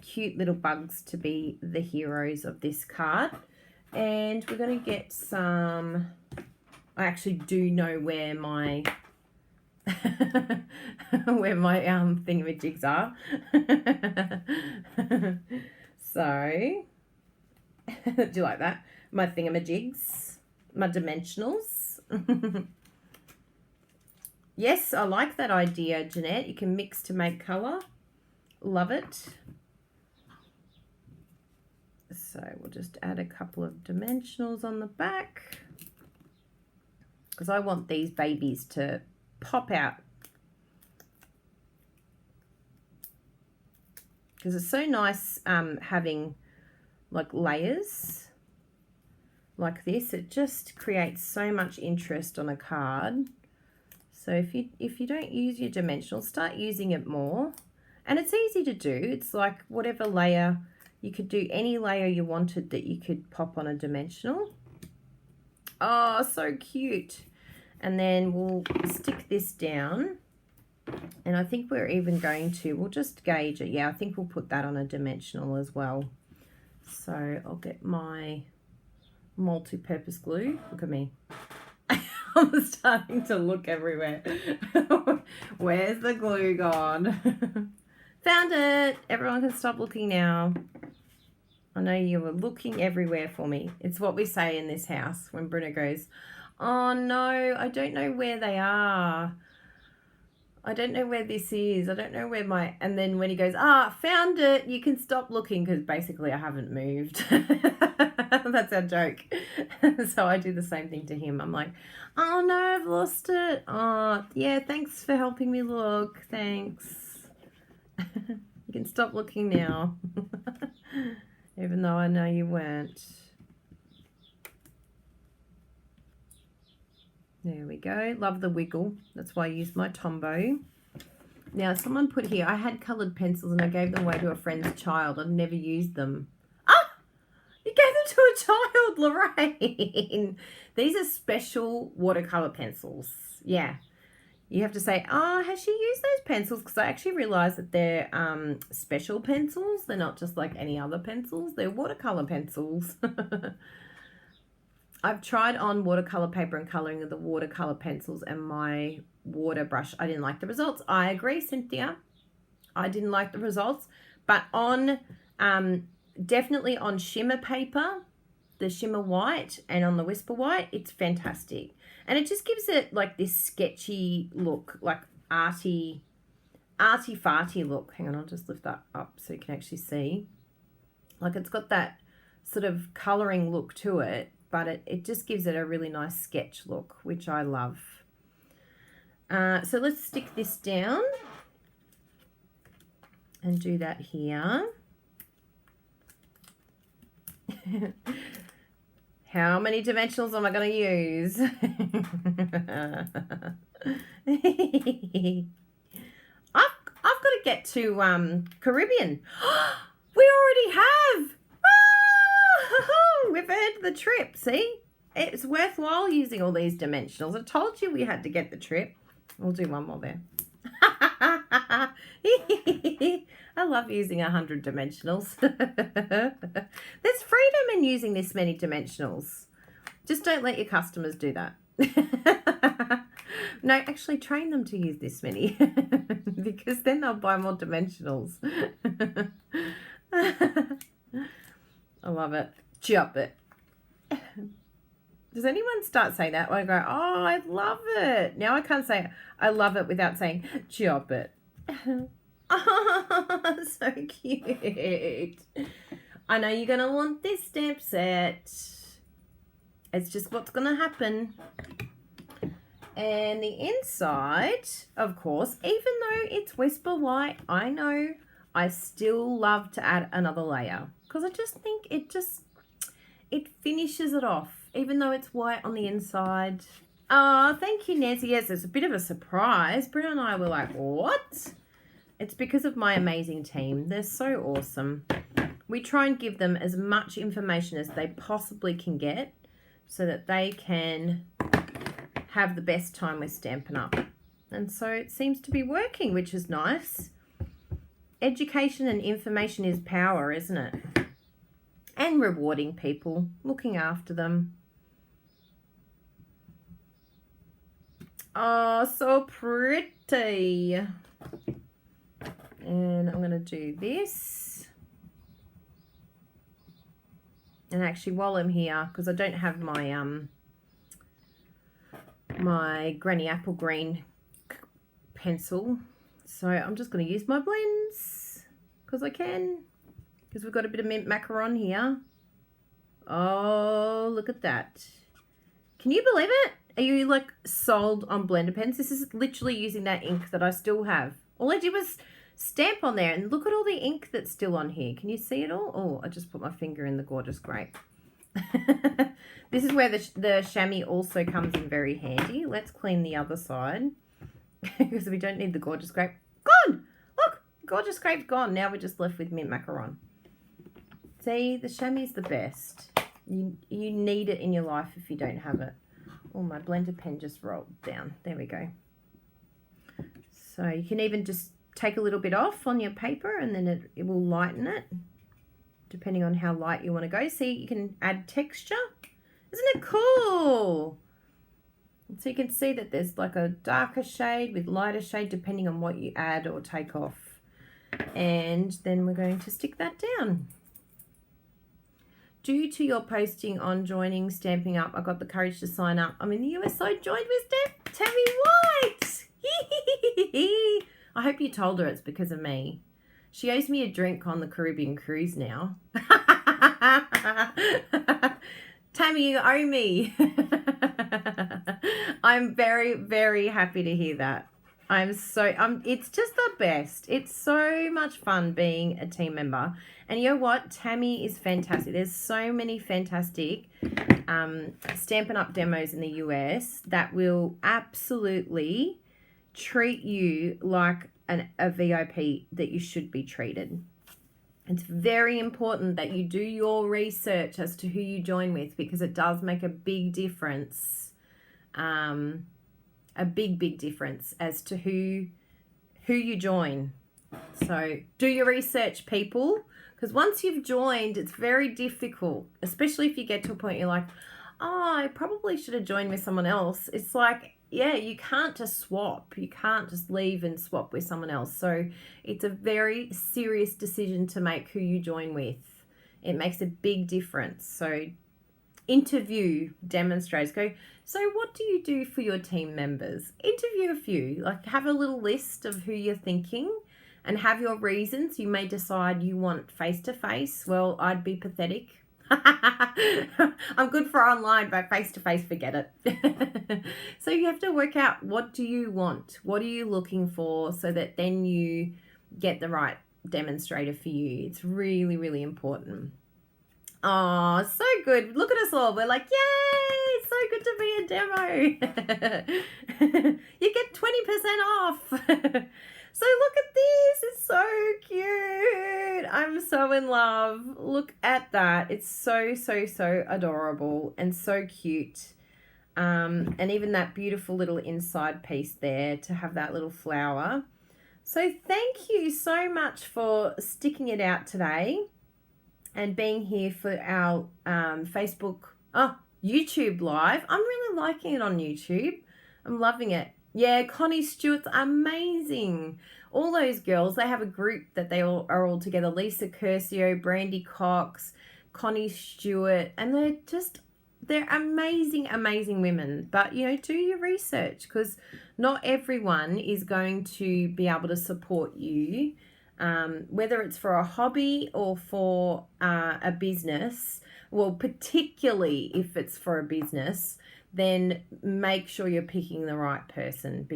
cute little bugs to be the heroes of this card. And we're going to get some, I actually do know where my where my thingamajigs are. So, do you like that? My thingamajigs, my dimensionals. Yes, I like that idea, Jeanette. You can mix to make colour. Love it. So we'll just add a couple of dimensionals on the back because I want these babies to pop out because it's so nice having like layers like this. It just creates so much interest on a card. So if you don't use your dimensionals, start using it more. And it's easy to do. It's like whatever layer, you could do any layer you wanted that you could pop on a dimensional. Oh, so cute. And then we'll stick this down. And I think we're even going to, we'll just gauge it. Yeah, I think we'll put that on a dimensional as well. So I'll get my multi-purpose glue. Look at me. I'm starting to look everywhere. Where's the glue gone? Found it. Everyone can stop looking now. I know you were looking everywhere for me. It's what we say in this house when Bruno goes, oh no, I don't know where they are. I don't know where this is. I don't know where my... And then when he goes, found it, you can stop looking because basically I haven't moved. That's our joke. So I do the same thing to him. I'm like, oh no, I've lost it. Oh, yeah, thanks for helping me look. Thanks. You can stop looking now. Even though I know you weren't. There we go. Love the wiggle. That's why I used my Tombow. Now, someone put here, I had coloured pencils and I gave them away to a friend's child. I've never used them. Ah! You gave them to a child, Lorraine. These are special watercolour pencils. Yeah. You have to say, has she used those pencils? Because I actually realised that they're special pencils. They're not just like any other pencils. They're watercolour pencils. I've tried on watercolour paper and colouring of the watercolour pencils and my water brush. I didn't like the results. I agree, Cynthia. I didn't like the results. But on, definitely on shimmer paper, the shimmer white and on the whisper white, it's fantastic. And it just gives it like this sketchy look, like arty-farty look. Hang on, I'll just lift that up so you can actually see. Like it's got that sort of colouring look to it, but it just gives it a really nice sketch look, which I love. So let's stick this down and do that here. How many dimensionals am I going to use? I've got to get to Caribbean. We already have. We've earned the trip. See, it's worthwhile using all these dimensionals. I told you we had to get the trip. We'll do one more there. I love using 100 dimensionals. There's freedom in using this many dimensionals. Just don't let your customers do that. No, actually train them to use this many because then they'll buy more dimensionals. I love it. Chop it. Does anyone start saying that? I go, oh, I love it. Now I can't say I love it without saying chop it. Oh, so cute. I know you're going to want this stamp set. It's just what's going to happen. And the inside, of course, even though it's Whisper White, I know I still love to add another layer because I just think it finishes it off, even though it's white on the inside. Oh, thank you, Nezzy. Yes, it's a bit of a surprise. Britta and I were like, what? It's because of my amazing team. They're so awesome. We try and give them as much information as they possibly can get so that they can have the best time with Stampin' Up. And so it seems to be working, which is nice. Education and information is power, isn't it? And rewarding people, looking after them. Oh, so pretty. And I'm going to do this. And actually, while I'm here, because I don't have my my Granny Apple Green pencil, so I'm just going to use my blends because I can, because we've got a bit of mint macaron here. Oh, look at that. Can you believe it? Are you like sold on blender pens? This is literally using that ink that I still have. All I did was stamp on there, and look at all the ink that's still on here. Can you see it all? Oh, I just put my finger in the gorgeous grape. This is where the chamois also comes in very handy. Let's clean the other side because we don't need the gorgeous grape. Gone! Look, gorgeous grape's gone. Now we're just left with mint macaron. See, the chamois is the best. You need it in your life if you don't have it. Oh, my blender pen just rolled down. There we go. So you can even just take a little bit off on your paper and then it will lighten it depending on how light you want to go. See, you can add texture. Isn't it cool? So you can see that there's like a darker shade with lighter shade depending on what you add or take off. And then we're going to stick that down. Due to your posting on joining Stamping Up, I got the courage to sign up. I'm in the US, so I joined with Tammy White. I hope you told her it's because of me. She owes me a drink on the Caribbean cruise now. Tammy, you owe me. I'm very, very happy to hear that. It's just the best. It's so much fun being a team member. And you know what? Tammy is fantastic. There's so many fantastic Stampin' Up demos in the US that will absolutely treat you like a VIP that you should be treated. It's very important that you do your research as to who you join with because it does make a big difference. A big difference as to who you join. So do your research, people, because once you've joined, it's very difficult, especially if you get to a point you're like, oh, I probably should have joined with someone else. It's like, yeah, you can't just swap. You can't just leave and swap with someone else. So it's a very serious decision to make who you join with. It makes a big difference. So interview demonstrators. Go, so what do you do for your team members? Interview a few. Like have a little list of who you're thinking and have your reasons. You may decide you want face-to-face. Well, I'd be pathetic. I'm good for online, but face-to-face, forget it. So you have to work out, what do you want? What are you looking for so that then you get the right demonstrator for you? It's really, really important. Oh, so good. Look at us all. We're like, yay, it's so good to be a demo. You get 20% off. So look at this. It's so cute. I'm so in love. Look at that. It's so, so, so adorable and so cute. And even that beautiful little inside piece there to have that little flower. So thank you so much for sticking it out today and being here for our YouTube live. I'm really liking it on YouTube. I'm loving it. Yeah, Connie Stewart's amazing. All those girls, they have a group that they all are all together. Lisa Curcio, Brandy Cox, Connie Stewart, and they're amazing, amazing women. But, you know, do your research because not everyone is going to be able to support you whether it's for a hobby or for a business, well, particularly if it's for a business, then make sure you're picking the right person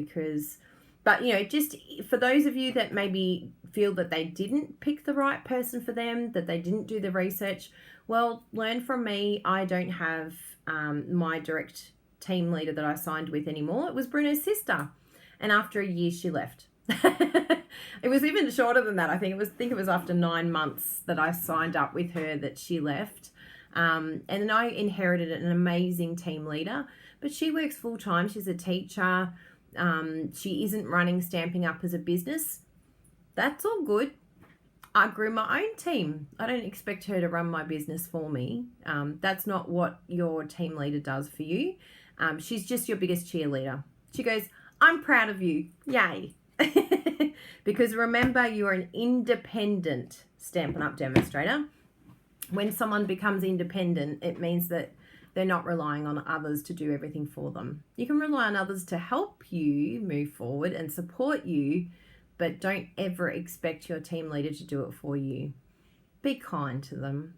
but just for those of you that maybe feel that they didn't pick the right person for them, that they didn't do the research, well, learn from me. I don't have my direct team leader that I signed with anymore. It was Bruno's sister. And after a year, she left. It was even shorter than that. I think it was after 9 months that I signed up with her that she left. And then I inherited an amazing team leader, but she works full time. She's a teacher. She isn't running Stamping Up as a business. That's all good. I grew my own team. I don't expect her to run my business for me. That's not what your team leader does for you. She's just your biggest cheerleader. She goes, I'm proud of you. Yay. Because remember, you are an independent Stampin' Up demonstrator. When someone becomes independent, it means that they're not relying on others to do everything for them. You can rely on others to help you move forward and support you, but don't ever expect your team leader to do it for you. Be kind to them,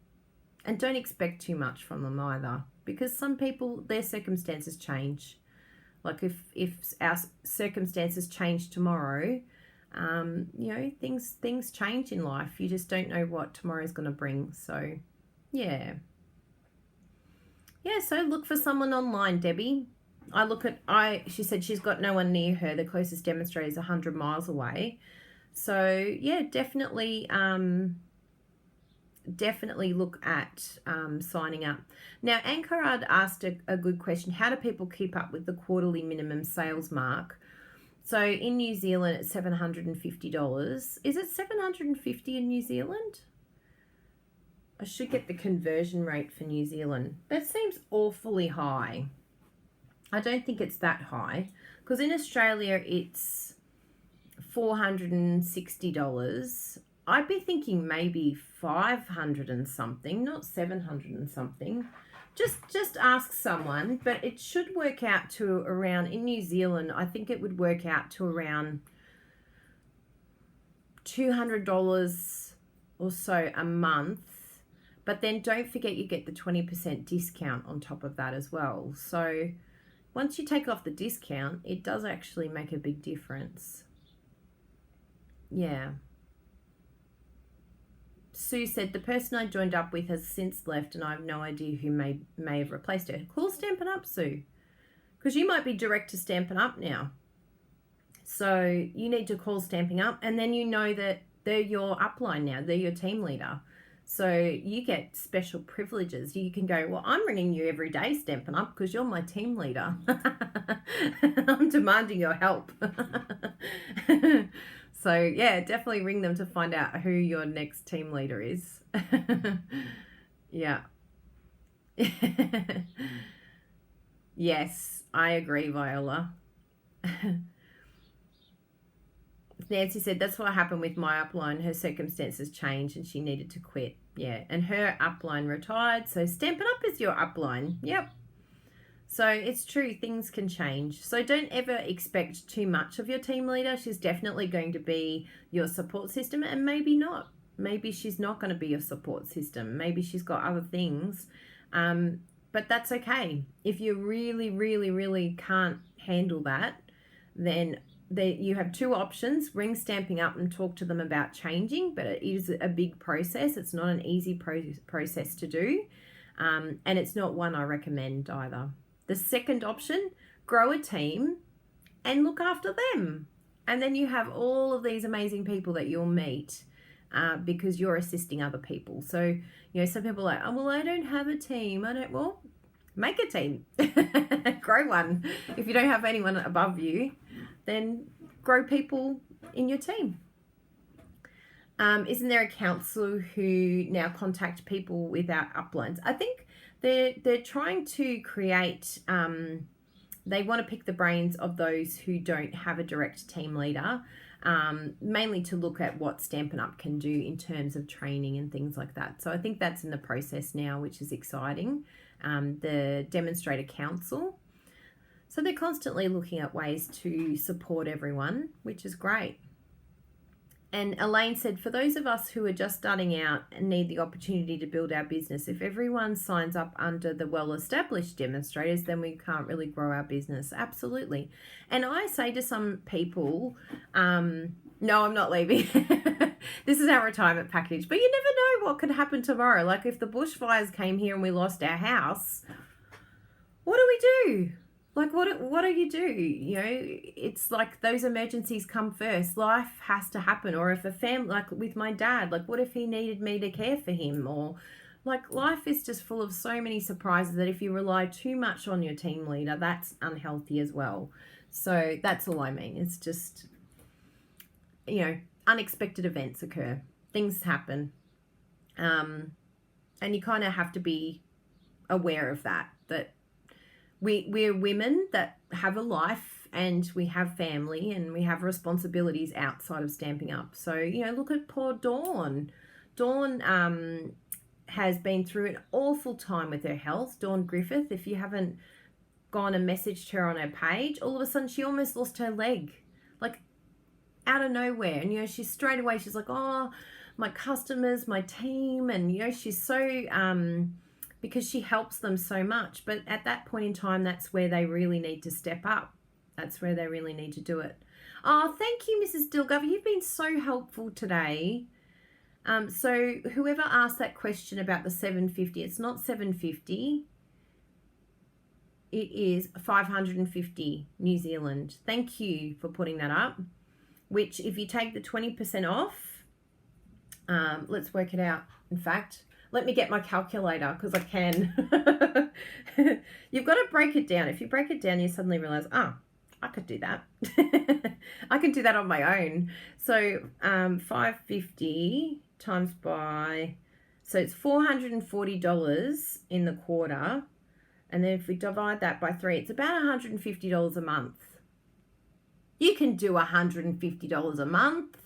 and don't expect too much from them either, because some people, their circumstances change. Like if our circumstances change tomorrow, things change in life. You just don't know what tomorrow's going to bring. So, yeah. So look for someone online, Debbie. She said she's got no one near her. The closest demonstrator is 100 miles away. So, yeah, definitely look at signing up. Now, Ankarad asked a good question. How do people keep up with the quarterly minimum sales mark? So in New Zealand, it's $750. Is it $750 in New Zealand? I should get the conversion rate for New Zealand. That seems awfully high. I don't think it's that high, because in Australia, it's $460. I'd be thinking maybe 500 and something, not 700 and something. Just ask someone, but it should work out to around, in New Zealand, I think it would work out to around $200 or so a month. But then don't forget you get the 20% discount on top of that as well. So once you take off the discount, it does actually make a big difference. Yeah. Sue said, the person I joined up with has since left and I have no idea who may have replaced her. Call Stampin' Up, Sue, because you might be direct to Stampin' Up now. So you need to call Stampin' Up, and then you know that they're your upline now. They're your team leader. So you get special privileges. You can go, well, I'm ringing you every day, Stampin' Up, because you're my team leader. I'm demanding your help. So, yeah, definitely ring them to find out who your next team leader is. Yeah. Yes, I agree, Viola. Nancy said, that's what happened with my upline. Her circumstances changed and she needed to quit. Yeah, and her upline retired. So Stampin' Up is your upline. Yep. So it's true, things can change. So don't ever expect too much of your team leader. She's definitely going to be your support system, and maybe not. Maybe she's not going to be your support system. Maybe she's got other things. But that's okay. If you really, really, really can't handle that, then you have two options. Ring Stamping Up and talk to them about changing, but it is a big process. It's not an easy process to do, and it's not one I recommend either. The second option, grow a team and look after them. And then you have all of these amazing people that you'll meet because you're assisting other people. So, some people are like, oh, well, I don't have a team. Well, make a team. Grow one. If you don't have anyone above you, then grow people in your team. Isn't there a counsellor who now contact people without uplines? I think they're trying to create, they want to pick the brains of those who don't have a direct team leader, mainly to look at what Stampin' Up can do in terms of training and things like that. So I think that's in the process now, which is exciting. The Demonstrator Council. So they're constantly looking at ways to support everyone, which is great. And Elaine said, for those of us who are just starting out and need the opportunity to build our business, if everyone signs up under the well-established demonstrators, then we can't really grow our business. Absolutely. And I say to some people, no, I'm not leaving. This is our retirement package. But you never know what could happen tomorrow. Like if the bushfires came here and we lost our house, what do we do? Like, what do you do? You know, it's like those emergencies come first. Life has to happen. Or if a family, like with my dad, like what if he needed me to care for him? Or like life is just full of so many surprises that if you rely too much on your team leader, that's unhealthy as well. So that's all I mean. It's just, you know, unexpected events occur. Things happen. And you kind of have to be aware of that we're women that have a life and we have family and we have responsibilities outside of Stamping Up. So, you know, look at poor Dawn. Dawn has been through an awful time with her health. Dawn Griffith, if you haven't gone and messaged her on her page, all of a sudden she almost lost her leg, like out of nowhere. And, you know, she's straight away, she's like, oh, my customers, my team. And, you know, she's so... because she helps them so much. But at that point in time, that's where they really need to step up. That's where they really need to do it. Oh, thank you, Mrs. Dilgover. You've been so helpful today. So whoever asked that question about the $750, it's not $750. It is $550 New Zealand. Thank you for putting that up. Which, if you take the 20% off, let's work it out. In fact, let me get my calculator because I can. You've got to break it down. If you break it down, you suddenly realize, oh, I could do that. I can do that on my own. So 550 times by, so it's $440 in the quarter. And then if we divide that by 3, it's about $150 a month. You can do $150 a month.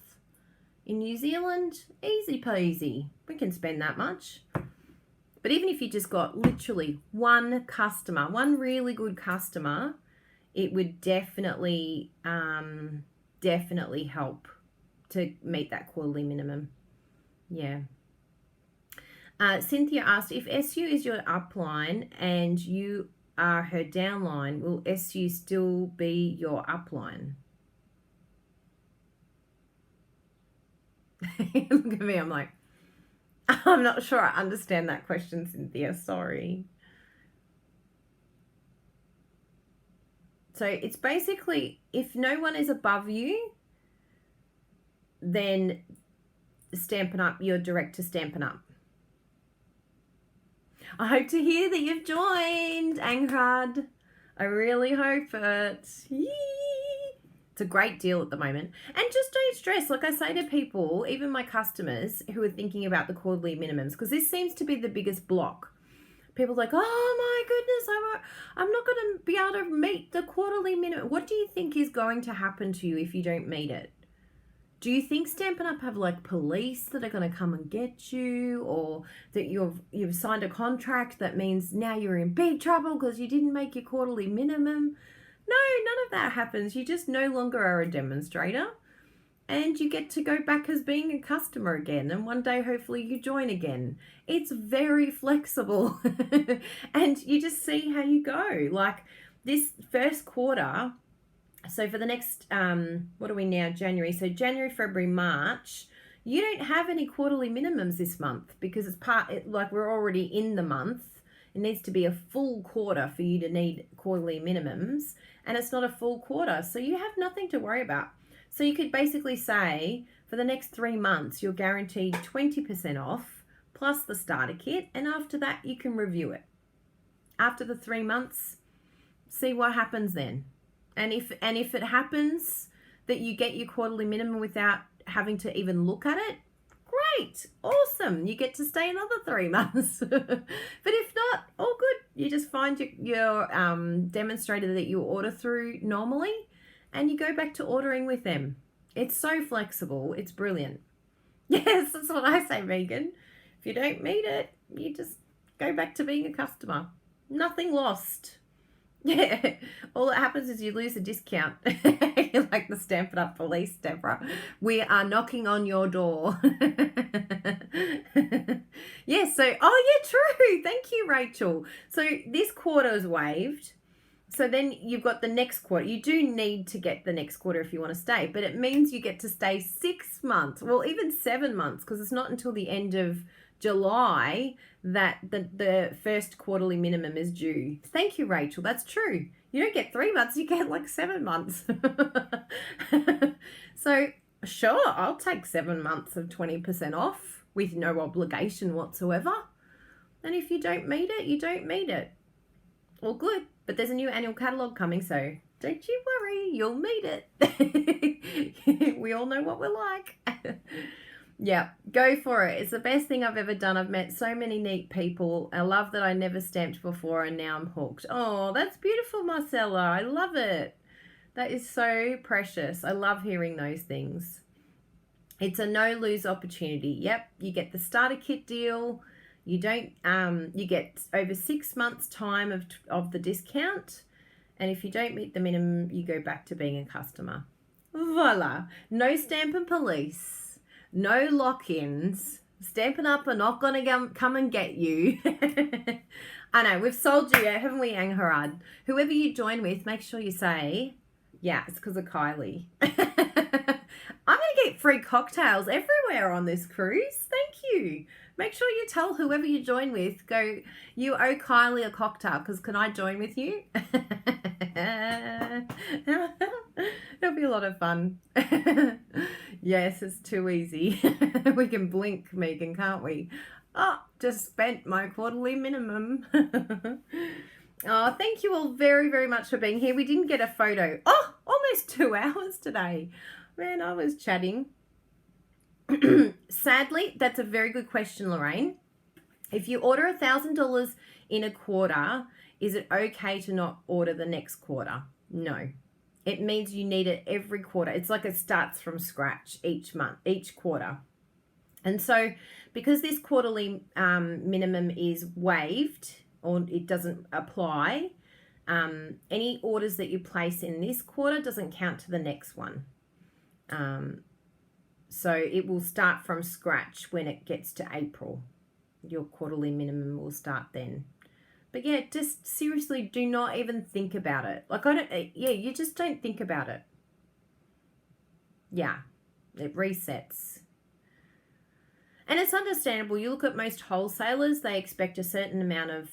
In New Zealand, easy peasy. We can spend that much. But even if you just got literally one customer, one really good customer, it would definitely help to meet that quarterly minimum. Yeah. Cynthia asked, if SU is your upline and you are her downline, will SU still be your upline? Look at me, I'm like, I'm not sure I understand that question, Cynthia, sorry. So it's basically, if no one is above you, then Stampin' Up, you're direct to Stampin' Up. I hope to hear that you've joined, Angrad. I really hope it. Yee. It's a great deal at the moment. And just don't stress. Like I say to people, even my customers who are thinking about the quarterly minimums, because this seems to be the biggest block. People are like, oh my goodness, I'm not going to be able to meet the quarterly minimum. What do you think is going to happen to you if you don't meet it? Do you think Stampin' Up have like police that are going to come and get you, or that you've signed a contract that means now you're in big trouble because you didn't make your quarterly minimum? No, none of that happens. You just no longer are a demonstrator and you get to go back as being a customer again. And one day, hopefully you join again. It's very flexible and you just see how you go. Like this first quarter, so for the next, what are we now? January. So January, February, March, you don't have any quarterly minimums this month because it's like we're already in the month. It needs to be a full quarter for you to need quarterly minimums, and it's not a full quarter. So you have nothing to worry about. So you could basically say for the next 3 months, you're guaranteed 20% off plus the starter kit. And after that, you can review it. After the 3 months, see what happens then. And if it happens that you get your quarterly minimum without having to even look at it, great, awesome. You get to stay another 3 months. But if not, all good. You just find your demonstrator that you order through normally and you go back to ordering with them. It's so flexible. It's brilliant. Yes, that's what I say, Megan. If you don't meet it, you just go back to being a customer. Nothing lost. Yeah, all that happens is you lose a discount. You're like the Stamp It Up police, Deborah. We are knocking on your door. Yeah, so, oh yeah, true. Thank you, Rachel. So this quarter is waived. So then you've got the next quarter. You do need to get the next quarter if you want to stay, but it means you get to stay 6 months, well, even 7 months, because it's not until the end of July that the first quarterly minimum is due. Thank you, Rachel. That's true. You don't get 3 months, you get like 7 months. So sure, I'll take 7 months of 20% off with no obligation whatsoever. And if you don't meet it, you don't meet it. All good. But there's a new annual catalogue coming, so don't you worry, you'll meet it. We all know what we're like. Yeah, go for it. It's the best thing I've ever done. I've met so many neat people. I love that I never stamped before and now I'm hooked. Oh, that's beautiful, Marcella. I love it. That is so precious. I love hearing those things. It's a no-lose opportunity. Yep, you get the starter kit deal. You don't, you get over 6 months time of the discount. And if you don't meet the minimum, you go back to being a customer. Voila. No Stampin' Police. No lock-ins. Stampin' Up are not going to come and get you. I know, we've sold you out, haven't we, Angharad? Whoever you join with, make sure you say, yeah, it's because of Kylie. I'm going to get free cocktails everywhere on this cruise. Thank you. Make sure you tell whoever you join with, go, you owe Kylie a cocktail, because can I join with you? It'll be a lot of fun. Yes, it's too easy. We can blink, Megan, can't we? Oh, just spent my quarterly minimum. Oh, thank you all very, very much for being here. We didn't get a photo. Oh, almost 2 hours today. Man, I was chatting. Sadly, that's a very good question, Lorraine. If you order $1,000 in a quarter, is it okay to not order the next quarter? No. It means you need it every quarter. It's like it starts from scratch each month, each quarter. And so because this quarterly minimum is waived or it doesn't apply, any orders that you place in this quarter doesn't count to the next one. So it will start from scratch when it gets to April. Your quarterly minimum will start then. But yeah, just seriously do not even think about it. Like you just don't think about it. Yeah, it resets. And it's understandable. You look at most wholesalers, they expect a certain amount of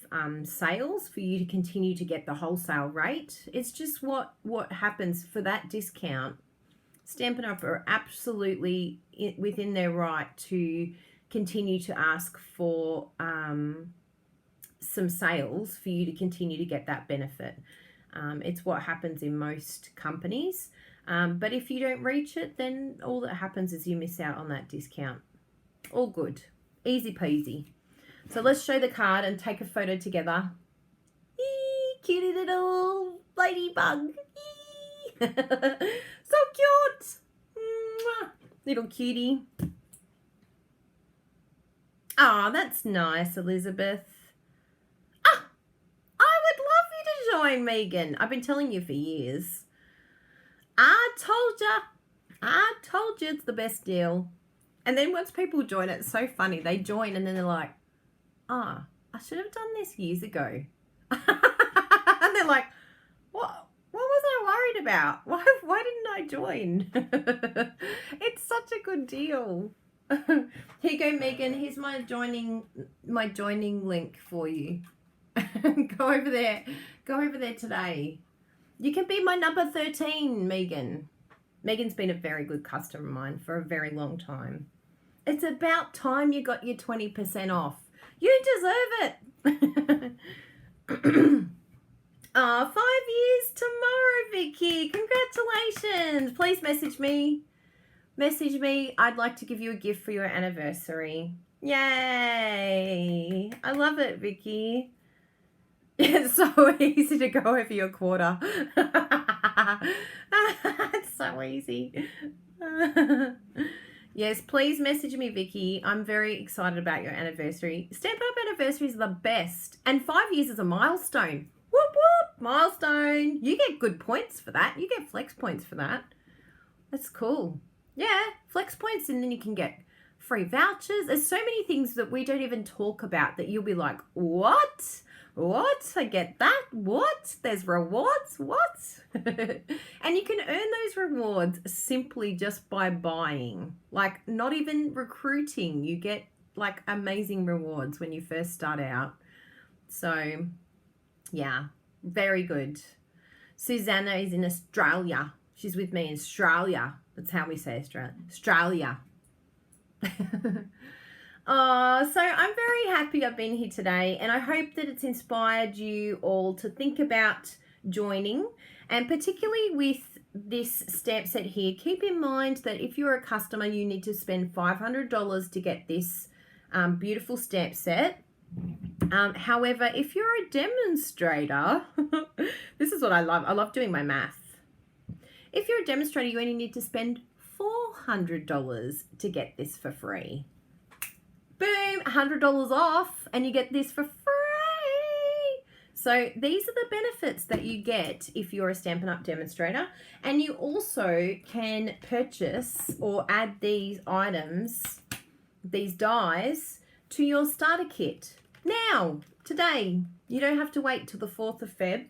sales for you to continue to get the wholesale rate. It's just what happens for that discount. Stampin' Up are absolutely within their right to continue to ask for some sales for you to continue to get that benefit. It's what happens in most companies. But if you don't reach it, then all that happens is you miss out on that discount. All good. Easy peasy. So let's show the card and take a photo together. Eee, cutie little ladybug. So cute. Mwah. Little cutie. Oh, that's nice, Elizabeth. Ah, I would love you to join, Megan. I've been telling you for years. I told you it's the best deal. And then once people join, it's so funny. They join and then they're like, I should have done this years ago. And they're like, what was I worried about? Why didn't I join? It's such a good deal. Here you go, Megan. Here's my joining link for you. Go over there. Go over there today. You can be my number 13, Megan. Megan's been a very good customer of mine for a very long time. It's about time you got your 20% off. You deserve it. 5 years tomorrow, Vicky. Congratulations. Please message me. Message me. I'd like to give you a gift for your anniversary. Yay. I love it, Vicky. It's so easy to go over your quarter. It's so easy. Yes, please message me, Vicky. I'm very excited about your anniversary. Stampin' Up anniversaries are the best. And 5 years is a milestone. Whoop, whoop. milestone. You get good points for that. You get flex points for that. That's cool. Yeah, flex points, and then you can get free vouchers. There's so many things that we don't even talk about that you'll be like, what? What? I get that? What? There's rewards? What? And you can earn those rewards simply just by buying. Like, not even recruiting. You get like amazing rewards when you first start out. So, yeah, very good. Susanna is in Australia. She's with me in Australia. That's how we say Australia. Australia. So I'm very happy I've been here today, and I hope that it's inspired you all to think about joining, and particularly with this stamp set here, keep in mind that if you're a customer, you need to spend $500 to get this beautiful stamp set. However, if you're a demonstrator, this is what I love doing my math. If you're a demonstrator, you only need to spend $400 to get this for free. Boom, $100 off, and you get this for free. So these are the benefits that you get if you're a Stampin' Up! Demonstrator. And you also can purchase or add these items, these dies, to your starter kit. Now, today, you don't have to wait till the 4th of Feb.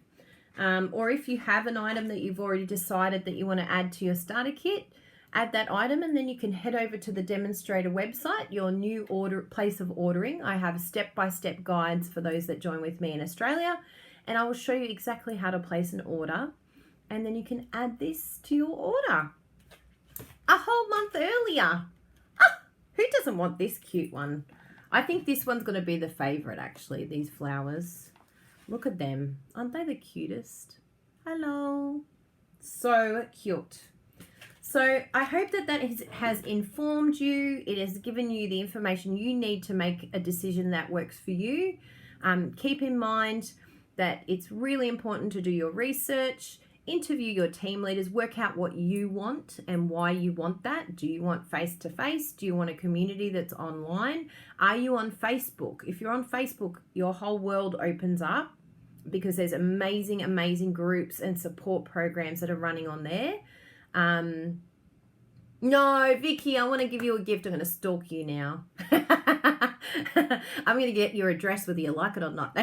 Or if you have an item that you've already decided that you want to add to your starter kit, add that item, and then you can head over to the demonstrator website, your new place of ordering. I have step-by-step guides for those that join with me in Australia, and I will show you exactly how to place an order, and then you can add this to your order a whole month earlier. Ah, who doesn't want this cute one? I think this one's going to be the favorite, actually, these flowers. Look at them. Aren't they the cutest? Hello. So cute. So I hope that has informed you. It has given you the information you need to make a decision that works for you. Keep in mind that it's really important to do your research, interview your team leaders, work out what you want and why you want that. Do you want face-to-face? Do you want a community that's online? Are you on Facebook? If you're on Facebook, your whole world opens up because there's amazing, amazing groups and support programs that are running on there. No, Vicky, I want to give you a gift. I'm going to stalk you now. I'm going to get your address whether you like it or not.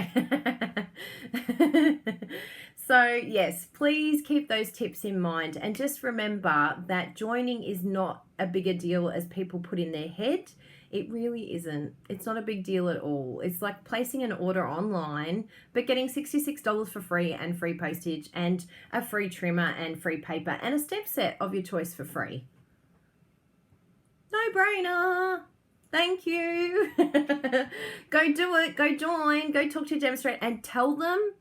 So, yes, please keep those tips in mind. And just remember that joining is not a bigger deal as people put in their head. It really isn't. It's not a big deal at all. It's like placing an order online, but getting $66 for free and free postage and a free trimmer and free paper and a stamp set of your choice for free. No brainer. Thank you. Go do it. Go join. Go talk to your demonstrator and tell them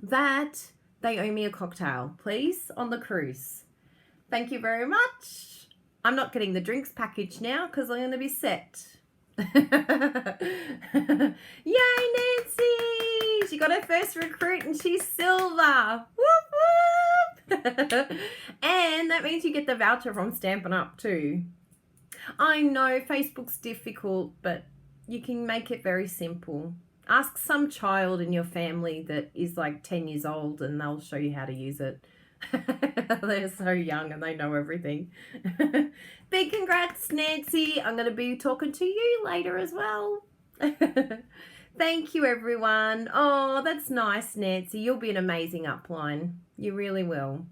that they owe me a cocktail, please, on the cruise. Thank you very much. I'm not getting the drinks package now because I'm going to be set. Yay, Nancy! She got her first recruit and she's silver. Whoop, whoop. And that means you get the voucher from Stampin' Up! Too. I know Facebook's difficult, but you can make it very simple. Ask some child in your family that is like 10 years old and they'll show you how to use it. They're so young and they know everything. Big congrats, Nancy. I'm going to be talking to you later as well. Thank you, everyone. Oh, that's nice, Nancy. You'll be an amazing upline. You really will.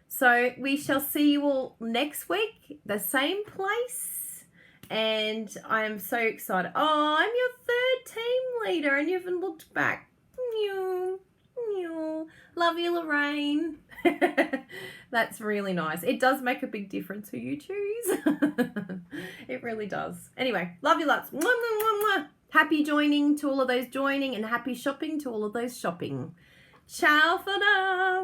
So we shall see you all next week, the same place. And I am so excited. Oh, I'm your 3rd team leader and you haven't looked back. Mew, mew. Love you, Lorraine. That's really nice. It does make a big difference who you choose. It really does. Anyway, love you lots. Mwah, mwah, mwah, mwah. Happy joining to all of those joining and happy shopping to all of those shopping. Ciao for now.